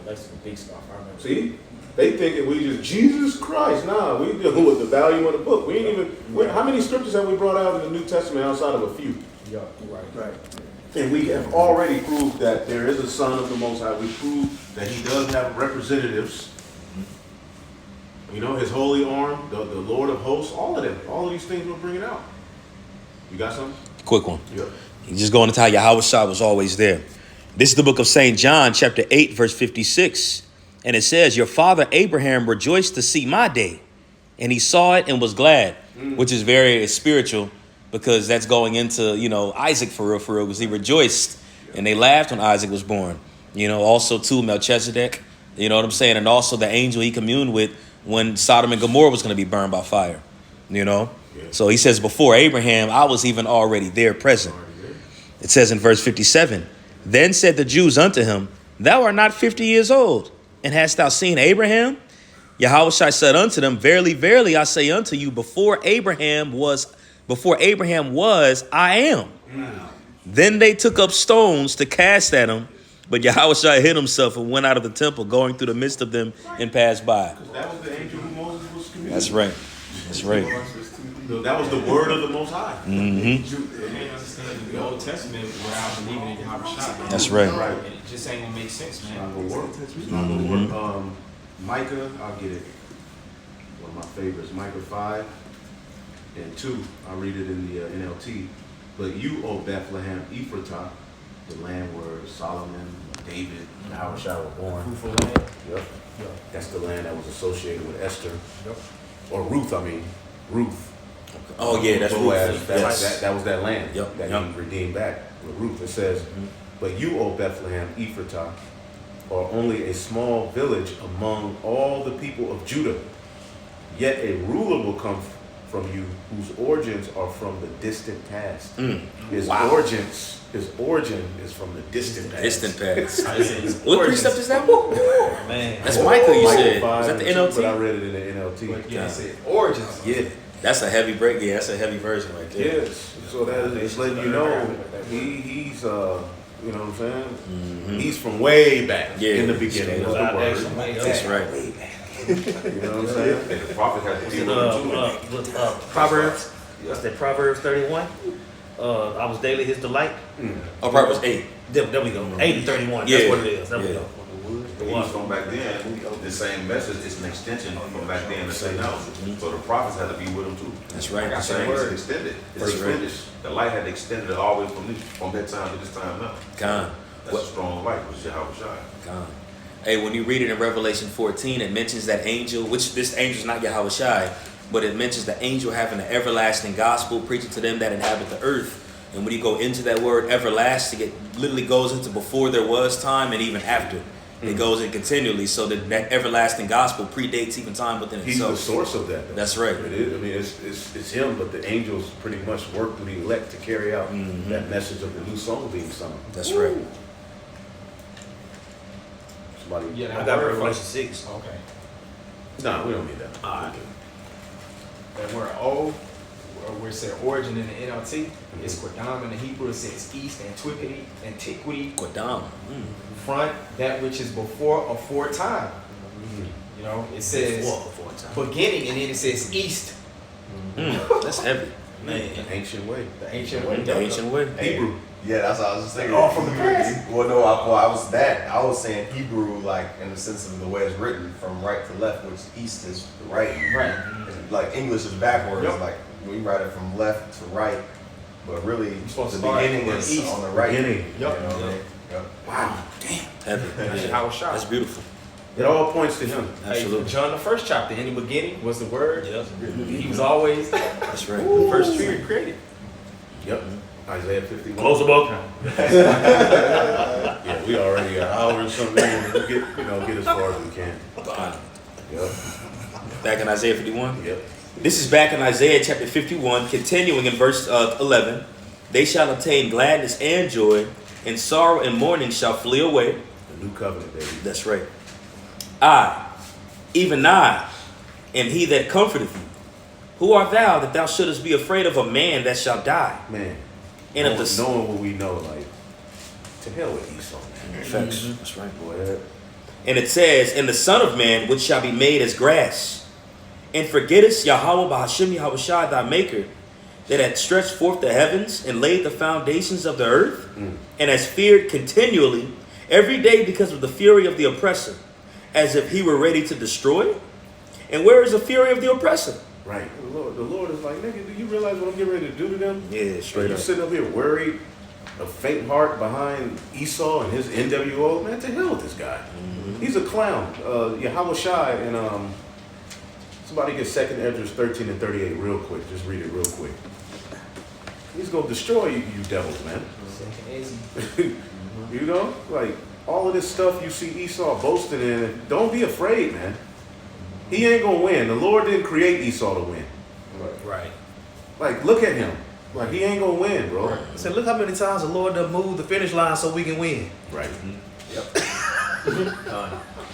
Lex is a big scoff. I remember. See? They thinking we just, Jesus Christ. Nah, we dealing with the value of the book. We ain't even, how many scriptures have we brought out in the New Testament outside of a few? Yeah, right. And we have already proved that there is a son of the Most High. We proved that he does have representatives. His holy arm, the Lord of hosts, all of them. All of these things we're bringing out. You got something? Quick one. Yep. Just going into how Yahushua was always there. This is the book of St. John, chapter 8, verse 56. And it says, your father Abraham rejoiced to see my day, and he saw it and was glad, which is very spiritual. because that's going into, Isaac for real, because he rejoiced and they laughed when Isaac was born. Also too Melchizedek, you know what I'm saying? And also the angel he communed with when Sodom and Gomorrah was going to be burned by fire, So he says, before Abraham, I was even already there present. It says in verse 57, then said the Jews unto him, thou art not 50 years old, and hast thou seen Abraham? Yahushua said unto them, verily, verily, I say unto you, before Abraham was, I am. Then they took up stones to cast at him, but Yahushua hid himself and went out of the temple, going through the midst of them and passed by. That was the angel who Moses was communicating. That's right. That's right. That was the word of the Most High. Mm-hmm. They didn't understand the Old Testament without believing in Yahweh Shai. That's right. And it just ain't gonna make sense, It's man. not gonna work. It's not gonna work. Micah, I'll get it. One of my favorites, Micah 5 and 2. I'll read it in the NLT. But you, O Bethlehem Ephratah, the land where Solomon, David, and Yahushua were born. Fruitful land. Yep. That's the land that was associated with Esther. Yep. Or Ruth, Ruth. Oh, yeah, that's Boaz, Ruth. that, that was that land Yep, that yep. he redeemed back with Ruth. It says, but you, O Bethlehem Ephratah, are only a small village among all the people of Judah. Yet a ruler will come from you whose origins are from the distant past. His origin is from the distant past. Distant past. His What origins- precept is that? Man. That's Micah, you Micah said. 5 Is that the and 2, But I NLT? read it in the NLT. Yeah, it said origins. Yeah. That's a heavy break. Yeah, that's a heavy version right there. Yes. So that is it's letting you know he's you know what I'm saying? He's from way back Yeah. in the beginning of the word. That's right. You know what I'm saying? And the prophet had to be with him too. Proverbs. What's that? Proverbs 31. I was daily his delight. Oh, Proverbs 8. There we go. 8 and 31. Yeah. That's what it is. There we Yeah. go. He's from back then. The same message is an extension from back then to say now. So the prophets had to be with him too. That's right. The That's same right. is extended. It's That's right. extended. The light had extended it all the way from that time to this time now. Con. That's a strong light, which is Yahweh Shai. Con. Hey, when you read it in Revelation 14, it mentions that angel, which this angel is not Yahweh Shai, but it mentions the angel having the everlasting gospel, preaching to them that inhabit the earth. And when you go into that word everlasting, it literally goes into before there was time and even after. It goes in continually, so that everlasting gospel predates even time within He's the itself. source of that. Though. That's right. It is. I mean, it's him, but the angels pretty much work through the elect to carry out that message of the new song being sung. That's right. Somebody. Yeah, I got Revelation 6. Okay. No, we don't need that. Alright. That word O, where it said origin in the NLT, it's Quadam in the Hebrew. It says east, antiquity, Quadam. front, that which is before time. You know, it says Before time. beginning, and then it says east, That's heavy. Man. The ancient way. the ancient way. The ancient way. Hebrew. Yeah, that's what I was just thinking. Oh, from the past? Well, no, I was saying Hebrew, like in the sense of the way it's written, from right to left, which east is the right. Right. Like English is backwards. Yep. Like we write it from left to right, but really supposed the to start beginning from is east. on the right. Beginning. You know Yep. what I mean? Yep. Wow. Heavy. That's Yeah. Yahweh Shai. That's beautiful. It all points to him. Hey, Absolutely. John, the first chapter, in the beginning was the word. Yep. He was always the That's right. first spirit created. Yep. Isaiah 51. Close the book. Yeah, we already are hour and something. We get as far as we can. Yep. Back in Isaiah 51. Yep. This is back in Isaiah chapter 51, continuing in verse 11. They shall obtain gladness and joy, and sorrow and mourning shall flee away. The new covenant, baby. That's right. I, even I, am he that comforteth thee. Who art thou that thou shouldest be afraid of a man that shall die? Man. And of the knowing what we know, like, to hell with Esau, man. Facts. That's right. Go ahead. And it says, and the Son of Man, which shall be made as grass, and forgettest Yahweh Bahashim Yahushua thy Maker, that had stretched forth the heavens and laid the foundations of the earth, and has feared continually every day because of the fury of the oppressor, as if he were ready to destroy? And where is the fury of the oppressor? Right. The Lord is like, nigga, do you realize what I'm getting ready to do to them? Yeah, straight You up. sitting up here worried, a faint heart behind Esau and his NWO. Man, to hell with this guy. He's a clown. Yahweh Shai and somebody get 2nd Esdras 13 and 38 real quick. Just read it real quick. He's gonna destroy you, you devils, man. You know, like all of this stuff you see Esau boasting in. Don't be afraid, man. He ain't gonna win. The Lord didn't create Esau to win. Right. Like, look at him. Like, he ain't gonna win, bro. I said, look how many times the Lord done moved the finish line so we can win. Right.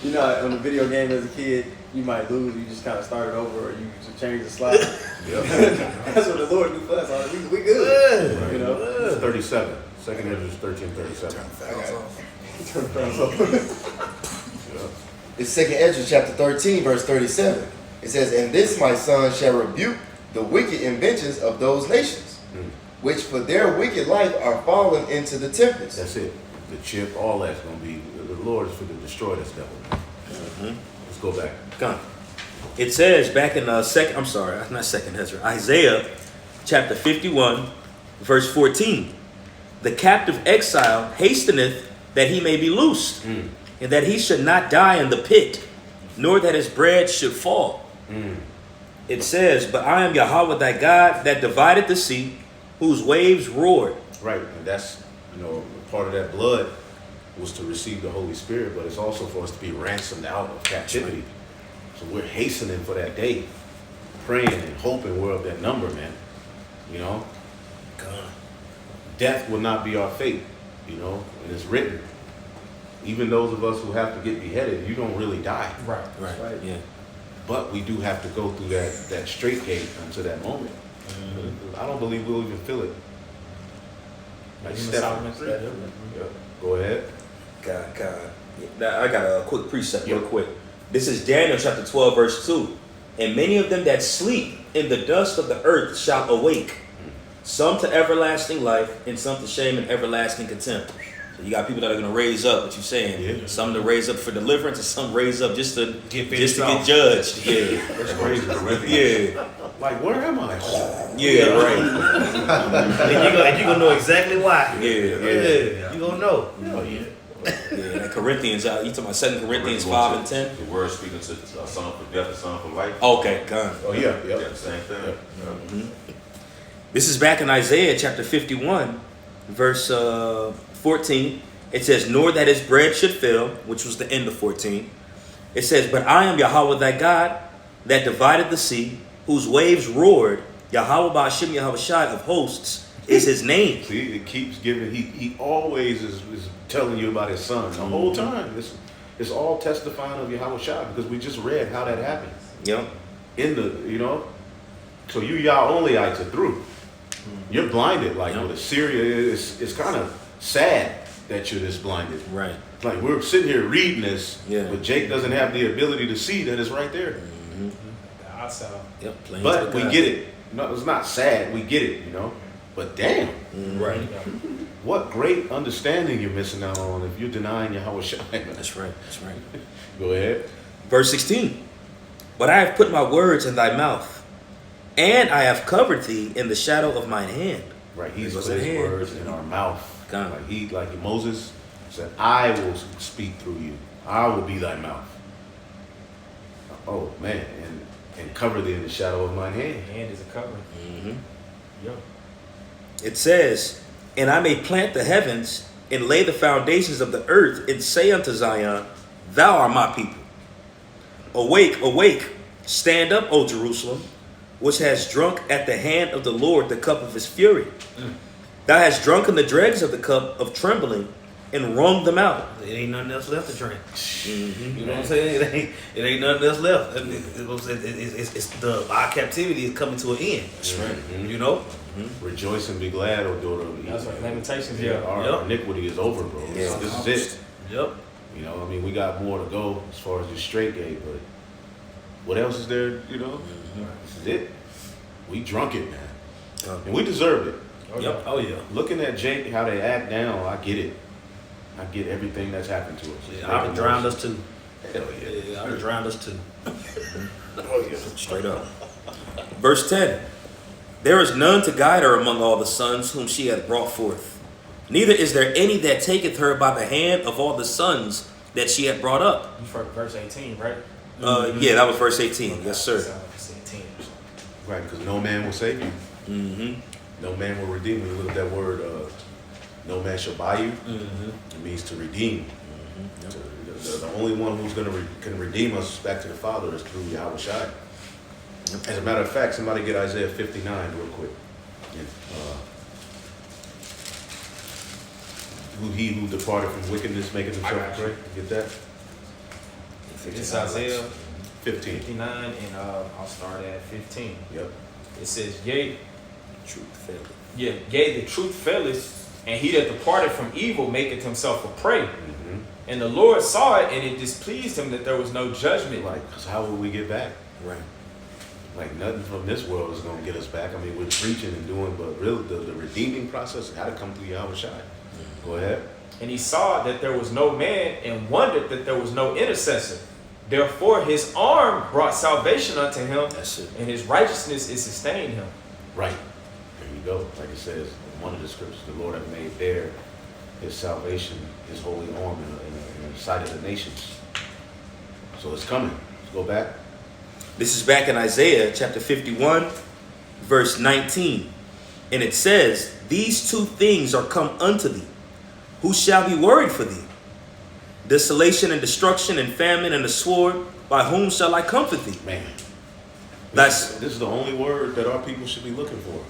You know, on the video game as a kid, you might lose. You just kind of start it over, or you just change the slide. That's what the Lord do for us. We good. Right. You know. It's 37. Second Ezra is 13:37. Turn the fans off. It's 2nd Ezra chapter 13, verse 37. It says, "And this my son shall rebuke the wicked inventions of those nations, which for their wicked life are fallen into the tempest." That's it. The chip, all that's gonna be. The Lord is for to destroy this devil. Let's go back. Come. It says back in second Ezra, Isaiah chapter 51, verse 14. The captive exile hasteneth that he may be loosed, and that he should not die in the pit, nor that his bread should fall. It says, but I am Yahweh thy God that divided the sea, whose waves roared. Right, and that's, part of that blood was to receive the Holy Spirit, but it's also for us to be ransomed out of captivity. So we're hastening for that day, praying and hoping we're of that number, man. God. Death will not be our fate, and it's written. Even those of us who have to get beheaded, you don't really die. Right. Right. Yeah. But we do have to go through that straight gate until that moment. I don't believe we'll even feel it. Like Stephen. Yeah. Go ahead. God. Now, I got a quick precept real quick. This is Daniel chapter 12, verse 2. And many of them that sleep in the dust of the earth shall awake, some to everlasting life, and some to shame and everlasting contempt. So you got people that are going to raise up, what you're saying. Yeah. Some to raise up for deliverance, and some raise up just to get finished off. judged. Yeah. That's crazy. Yeah. Like, where am I? Yeah, right. And you're going to know exactly why. Yeah. You're going to know. Oh, yeah. Yeah, that Corinthians, you talking about 2 Corinthians 5 and 10? The word speaking to some for death and some for life. Okay, God. Oh, yeah. Yeah, the same thing. This is back in Isaiah chapter 51, verse 14. It says, nor that his bread should fail, which was the end of 14. It says, but I am Yahweh thy God, that divided the sea, whose waves roared. Yahweh Ba'ashem Yahushai of hosts is his name. See, it keeps giving. He always is telling you about his son the whole time. It's all testifying of Yahweh Shai, because we just read how that happened. Yep. In the so you Yah onlyites are through. You're blinded like with Assyria. It's kind of sad that you're this blinded. Right. Like we're sitting here reading this, Yeah. but Jake doesn't have the ability to see that it's right there. Yep. But we get it. No, it's not sad. We get it. But damn. Right. What great understanding you're missing out on if you're denying Yahweh Shai. That's right. Go ahead. Verse 16. But I have put my words in thy mouth, and I have covered thee in the shadow of mine hand. Right, he's Goes put his ahead. words in our mouth. God. Like Moses said, I will speak through you. I will be thy mouth. Oh man, and cover thee in the shadow of mine hand. Hand is a covering. Yo. It says, and I may plant the heavens and lay the foundations of the earth and say unto Zion, thou art my people. Awake, awake, stand up, O Jerusalem, which has drunk at the hand of the Lord the cup of his fury. Thou hast drunken the dregs of the cup of trembling and wrung them out. It ain't nothing else left to drink. You know what I'm saying? It ain't nothing else left. Our captivity is coming to an end. That's right. You know? Rejoice and be glad, O daughter of That's Eden. right. Lamentations, Our iniquity is over, bro. Yeah. This is it. Yep. We got more to go as far as the straight gate, but what else is there, This is it. We drunk it, man. And we deserved it. Yep. Oh yeah. Looking at Jake, how they act now, I get it. I get everything that's happened to us. Yeah, I done drowned us too. Hell yeah. Yeah, I done drowned us too. Oh yeah. Straight up. Verse 10. There is none to guide her among all the sons whom she hath brought forth. Neither is there any that taketh her by the hand of all the sons that she hath brought up. You for verse 18, right? Yeah, that was verse 18. Yes, sir. Verse 18. Right, because no man will save you. Mm-hmm. No man will redeem. When you look at that word, no man shall buy you. It means to redeem. The only one who's can redeem us back to the Father is through Yahweh Shai. As a matter of fact, somebody get Isaiah 59 real quick. Who departed from wickedness, making himself pray. Get that? It's Isaiah 15. 59, and I'll start at 15. Yep. It says, yea, Truth faileth. yeah, yea, the truth faileth, and he that departed from evil maketh himself a prey. And the Lord saw it, and it displeased him that there was no judgment. Like, cause how will we get back? Right. Like nothing from this world is gonna get us back. I mean, we're preaching and doing, but really the redeeming process got to come through Yahweh Shai. Go ahead. And he saw that there was no man, and wondered that there was no intercessor. Therefore his arm brought salvation unto him, That's it. and his righteousness is sustained him. Right. There you go. Like it says in one of the scriptures, the Lord hath made bare his salvation, his holy arm in the sight of the nations. So it's coming. Let's go back. This is back in Isaiah chapter 51, verse 19. And it says, these two things are come unto thee. Who shall be worried for thee? Desolation and destruction and famine and the sword. By whom shall I comfort thee? Man. That's This is the only word that our people should be looking for.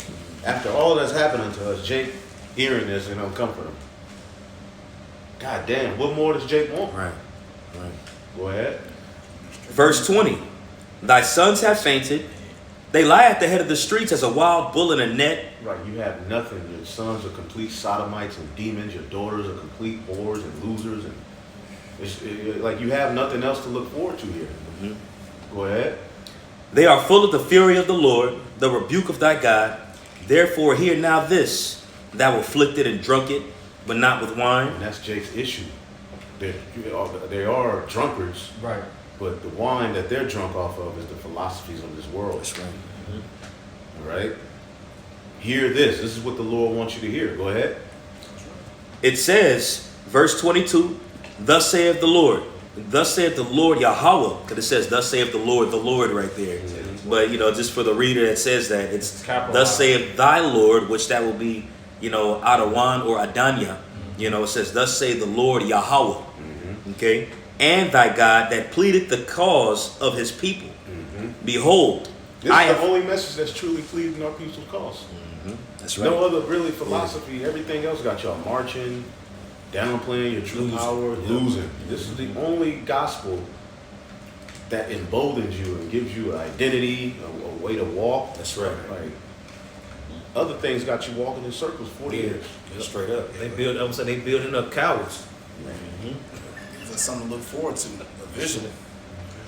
After all that's happening to us, Jake hearing this and it'll comfort him. God damn, what more does Jake want? right. Go ahead. Verse 20. Thy sons have fainted. They lie at the head of the streets as a wild bull in a net. Right, you have nothing. Your sons are complete sodomites and demons. Your daughters are complete whores and losers. And like you have nothing else to look forward to here. Go ahead. They are full of the fury of the Lord, the rebuke of thy God. Therefore hear now this, thou afflicted and drunkard, but not with wine. And that's Jake's issue. They are drunkards, Right. but the wine that they're drunk off of is the philosophies of this world. That's right. All right? Hear this. This is what the Lord wants you to hear. Go ahead. It says, verse 22, thus saith the Lord. Thus saith the Lord Yahweh, because it says, thus saith the Lord right there. But, just for the reader that says that, it's thus saith thy Lord, which that will be, Adawan or Adanya. It says, thus saith the Lord Yahweh. Okay? And thy God that pleaded the cause of his people. Behold, This is the only message that's truly pleading our people's cause. That's right. No other really philosophy. Everything else got y'all marching, downplaying your true power, losing. This is the only gospel that emboldens you and gives you an identity, a way to walk. That's right. Like other things got you walking in circles 40 years. Straight up. They building up cowards. That's something to look forward to, a vision.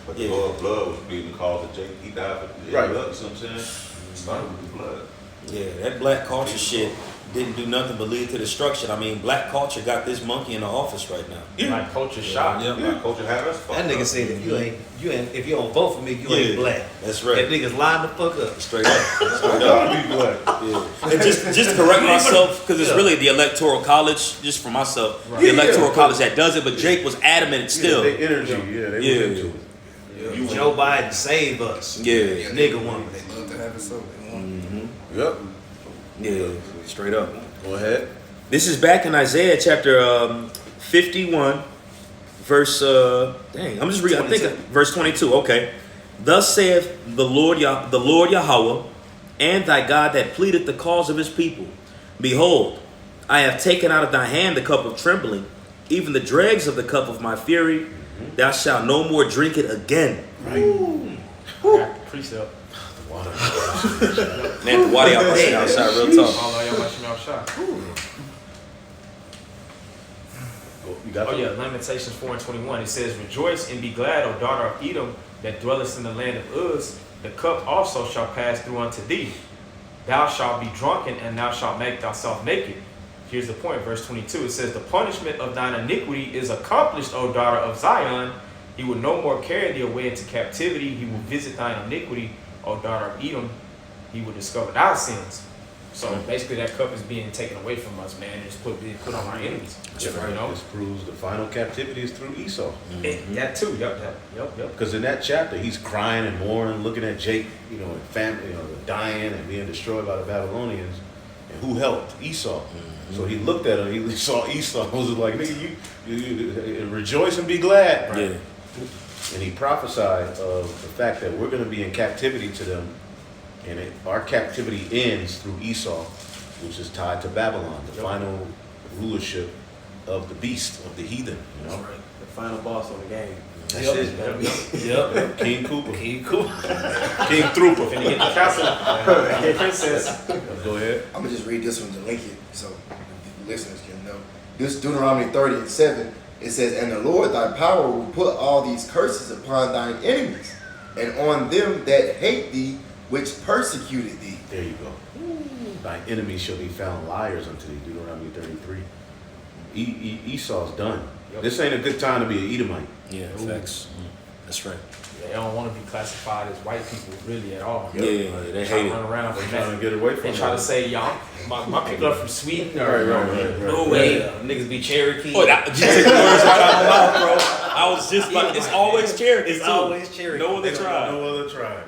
But the Lord blood was being the cause of Jake. He died for the Right. blood, you know what I'm saying? Started with the blood. Yeah, that black culture shit didn't do nothing but lead to destruction. I mean, black culture got this monkey in the office right now. Black culture shock. Yeah. My culture had us fucked That nigga up. said if you ain't if you don't vote for me, you ain't black. That's That right. nigga's lying the fuck up. Straight up. Straight up. Yeah. And just to correct myself, because it's really the electoral college, just for myself, the electoral college that does it, but Jake was adamant still. They energy, they Yeah. was into it. You Joe Biden save us. Yeah. Nigga woman. They love to have it so. They want Yep. Yeah. Straight up. Go ahead. This is back in Isaiah chapter 51, verse, I'm just reading, I think verse 22, okay. Thus saith the Lord Yahweh, and thy God that pleadeth the cause of his people. Behold, I have taken out of thy hand the cup of trembling, even the dregs of the cup of my fury. Thou shalt no more drink it again. Precept. Man, the water y'all pushing outside real talk. All y'all watching y'all shot. You got Oh yeah, Lamentations 4:21. It says, rejoice and be glad, O daughter of Edom, that dwellest in the land of Uz. The cup also shall pass through unto thee. Thou shalt be drunken, and thou shalt make thyself naked. Here's the point, verse 22. It says, the punishment of thine iniquity is accomplished, O daughter of Zion. He will no more carry thee away into captivity. He will visit thine iniquity, O daughter of Edom. He will discover thy sins. So basically that cup is being taken away from us, man. It's being put on our enemies. This proves the final captivity is through Esau. That too, yep. Because in that chapter, he's crying and mourning, looking at Jake, and family, dying and being destroyed by the Babylonians. who helped? Esau. So he looked at him, he saw Esau, was like, nigga, you rejoice and be glad. Yeah. And he prophesied of the fact that we're going to be in captivity to them, and our captivity ends through Esau, which is tied to Babylon, the final rulership of the beast, of the heathen. You know, The final boss on the game. that's it. Yep. King Cooper, King Cool. King Trooper. Finna get the castle. Princess. Go ahead. I'm gonna just read this one to link it so the listeners can know. This Deuteronomy 30:7. It says, "And the Lord thy power will put all these curses upon thine enemies, and on them that hate thee, which persecuted thee." There you go. Thine enemies shall be found liars unto thee. Deuteronomy 33. Esau's done. This ain't a good time to be an Edomite. Yeah, facts. That's right. They don't want to be classified as white people really at all. Yeah, they Try hate to it. run around They're from trying that. to get away from They try to it. say, y'all, my people are from Sweden or Right. no way, niggas be Cherokee. Oh, that, you took the words right out of my mouth, bro. I was just like, it's always Cherokee. It's too. always Cherokee. No other tribe. No other tribe.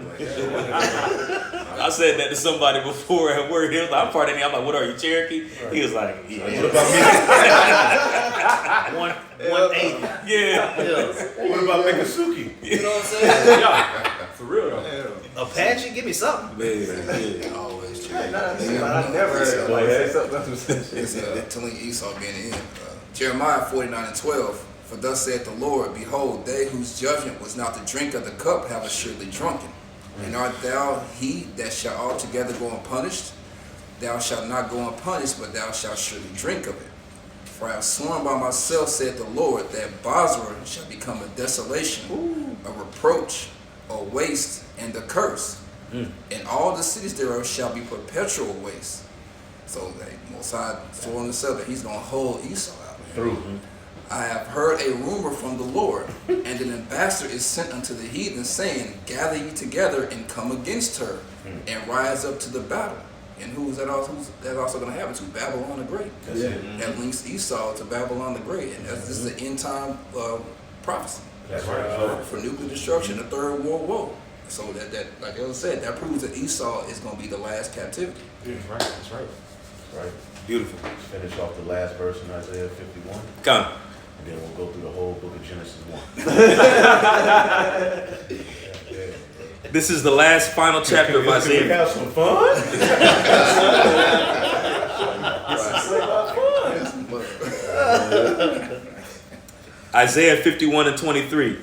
I said that to somebody before at work. He was like, I'm part of it. I'm like, what are you, Cherokee? He was like, What yeah. about me? 180. Yeah. What about Mikasuki? You know what I'm saying? Yeah, for real though. Apache, give me something. Yeah. Always true. I never heard somebody say something. It's telling Esau being in. Jeremiah 49:12. For thus saith the Lord, behold, they whose judgment was not to drink of the cup have assuredly drunken. And art thou he that shall altogether go unpunished? Thou shalt not go unpunished, but thou shalt surely drink of it. For I have sworn by myself, saith the Lord, that Basra shall become a desolation, a reproach, a waste, and a curse. And all the cities thereof shall be perpetual waste. So Most High swore on himself that he's going to hold Esau out. Through. I have heard a rumor from the Lord, and an ambassador is sent unto the heathen, saying, gather ye together and come against her, and rise up to the battle. And who's that also going to happen to? Babylon the Great. That's it. That links Esau to Babylon the Great. And this is the end time prophecy That's right. for nuclear destruction, the third world war. So that like I said, that proves that Esau is going to be the last captivity. That's right. That's right. Right. Beautiful. Let's finish off the last verse in Isaiah 51. Come. And then we'll go through the whole book of Genesis 1. This is the last final chapter of Can we Isaiah. have some fun? Isaiah 51:23.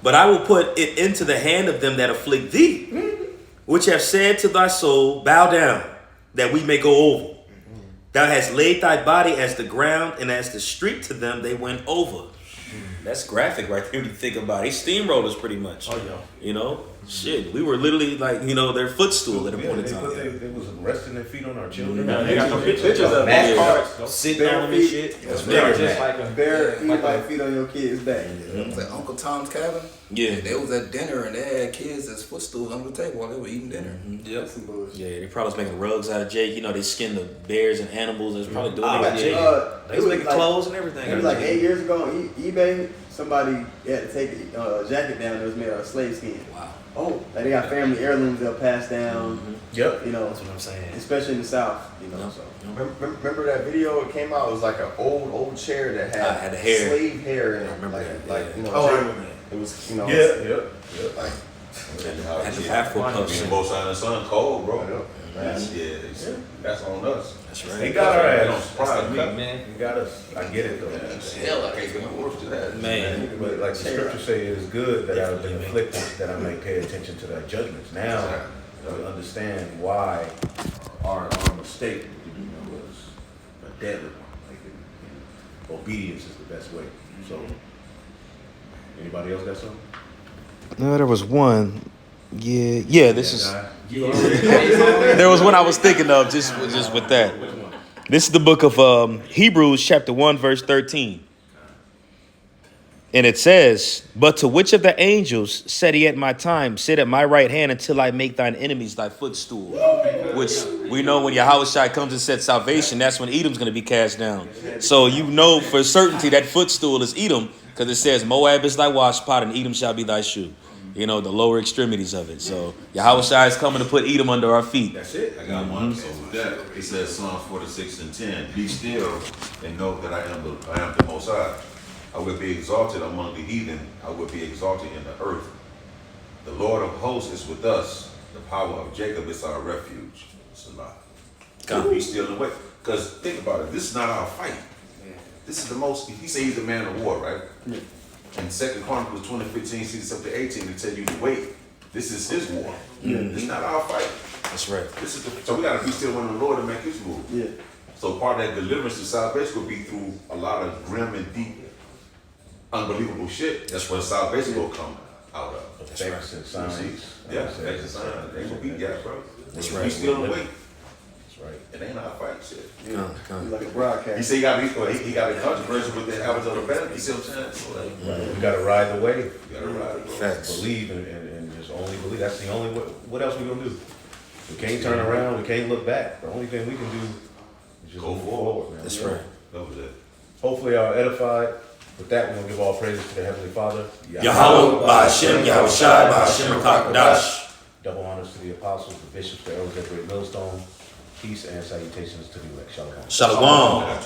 But I will put it into the hand of them that afflict thee, which have said to thy soul, bow down, that we may go over. Thou hast laid thy body as the ground, and as the street to them they went over. That's graphic right there when you think about it. He steamrollers pretty much. Oh, yeah. You know? Shit. We were literally like, their footstool at a point in They time. was resting their feet on our children. Yeah, they got no Pictures of Yeah. carts, Sitting on them and shit. That's They're right. just like a bare feet like like feet on your kid's back. It was at Uncle Tom's cabin. Yeah. They was at dinner and they had kids as footstools under the table while they were eating dinner. Yep. Some bullshit. Yeah, they probably was making rugs out of Jake. They skinned the bears and animals. They was probably doing Oh, it with Jake. They was making clothes and everything. It was like 8 years ago on eBay. Somebody had to take a jacket down that was made out of slave skin. Wow. Oh, like they got family heirlooms they'll pass down. Yep. That's what I'm saying. Especially in the South. So. Remember that video? It came out. It was like an old chair that had the hair. slave hair in it. I remember like, that, like yeah. Oh, I Jake- remember that. It was Yep. like Had the Afro puffs. Being both sides of the sun cold, bro. That's, That's on us. That's They right. got our They don't ass. surprise me, man. They got us. I get it though. Hell, I can't get no worse than that. Man. But like the scripture say, it is good that I have been afflicted, that I may pay attention to thy judgments. Now we understand why our mistake was a deadly one. Obedience is the best way. So, anybody else got something? No, there was one. Yeah. This is. Guy? There was one I was thinking of just with that. This is the book of Hebrews chapter 1 verse 13. And it says, but to which of the angels said he at my time, sit at my right hand until I make thine enemies thy footstool? Which we know when Yahushua comes and sets salvation, that's when Edom's going to be cast down. So you know for certainty that footstool is Edom, because it says Moab is thy washpot and Edom shall be thy shoe. You know, the lower extremities of it. So Yahweh Shai is coming to put Edom under our feet. That's it. I got one. So with that, it says Psalms 46:10. Be still and know that I am the Most High. I will be exalted among the heathen. I will be exalted in the earth. The Lord of hosts is with us. The power of Jacob is our refuge. Salah. Be still and wait. Because think about it. This is not our fight. This is the most. He says he's a man of war, right? In 2 Chronicles 20:15, 17-18, they tell you to wait. This is his war. This is not our fight. That's right. So we gotta be still in the Lord to make his move. Yeah. So part of that deliverance and salvation will be through a lot of grim and deep, unbelievable shit. That's where salvation will come out of. Effects and signs. Yeah, effects and signs. They gonna be bro. That's Be right. still and wait. That's right. It ain't our fight shit. Like a broadcast. He said he got a controversy with the Abbott of the Baptist. You see what I'm saying? So like, We gotta ride the wave. you gotta ride it, bro. Facts. Believe and just only believe. That's the only way. What else we gonna do? We can't turn around. We can't look back. The only thing we can do is just Go move forward. forward, man. That's right. That was it. Hopefully, y'all edified. With that, we're gonna give all praises to the Heavenly Father. Yahweh, Ba'ashem, Yahweh Shai, Ba'ashem, HaKadosh. Double honors to the apostles, the bishops, the elders at Great Millstone. Peace and salutations to the elect. Shalom. Shalom.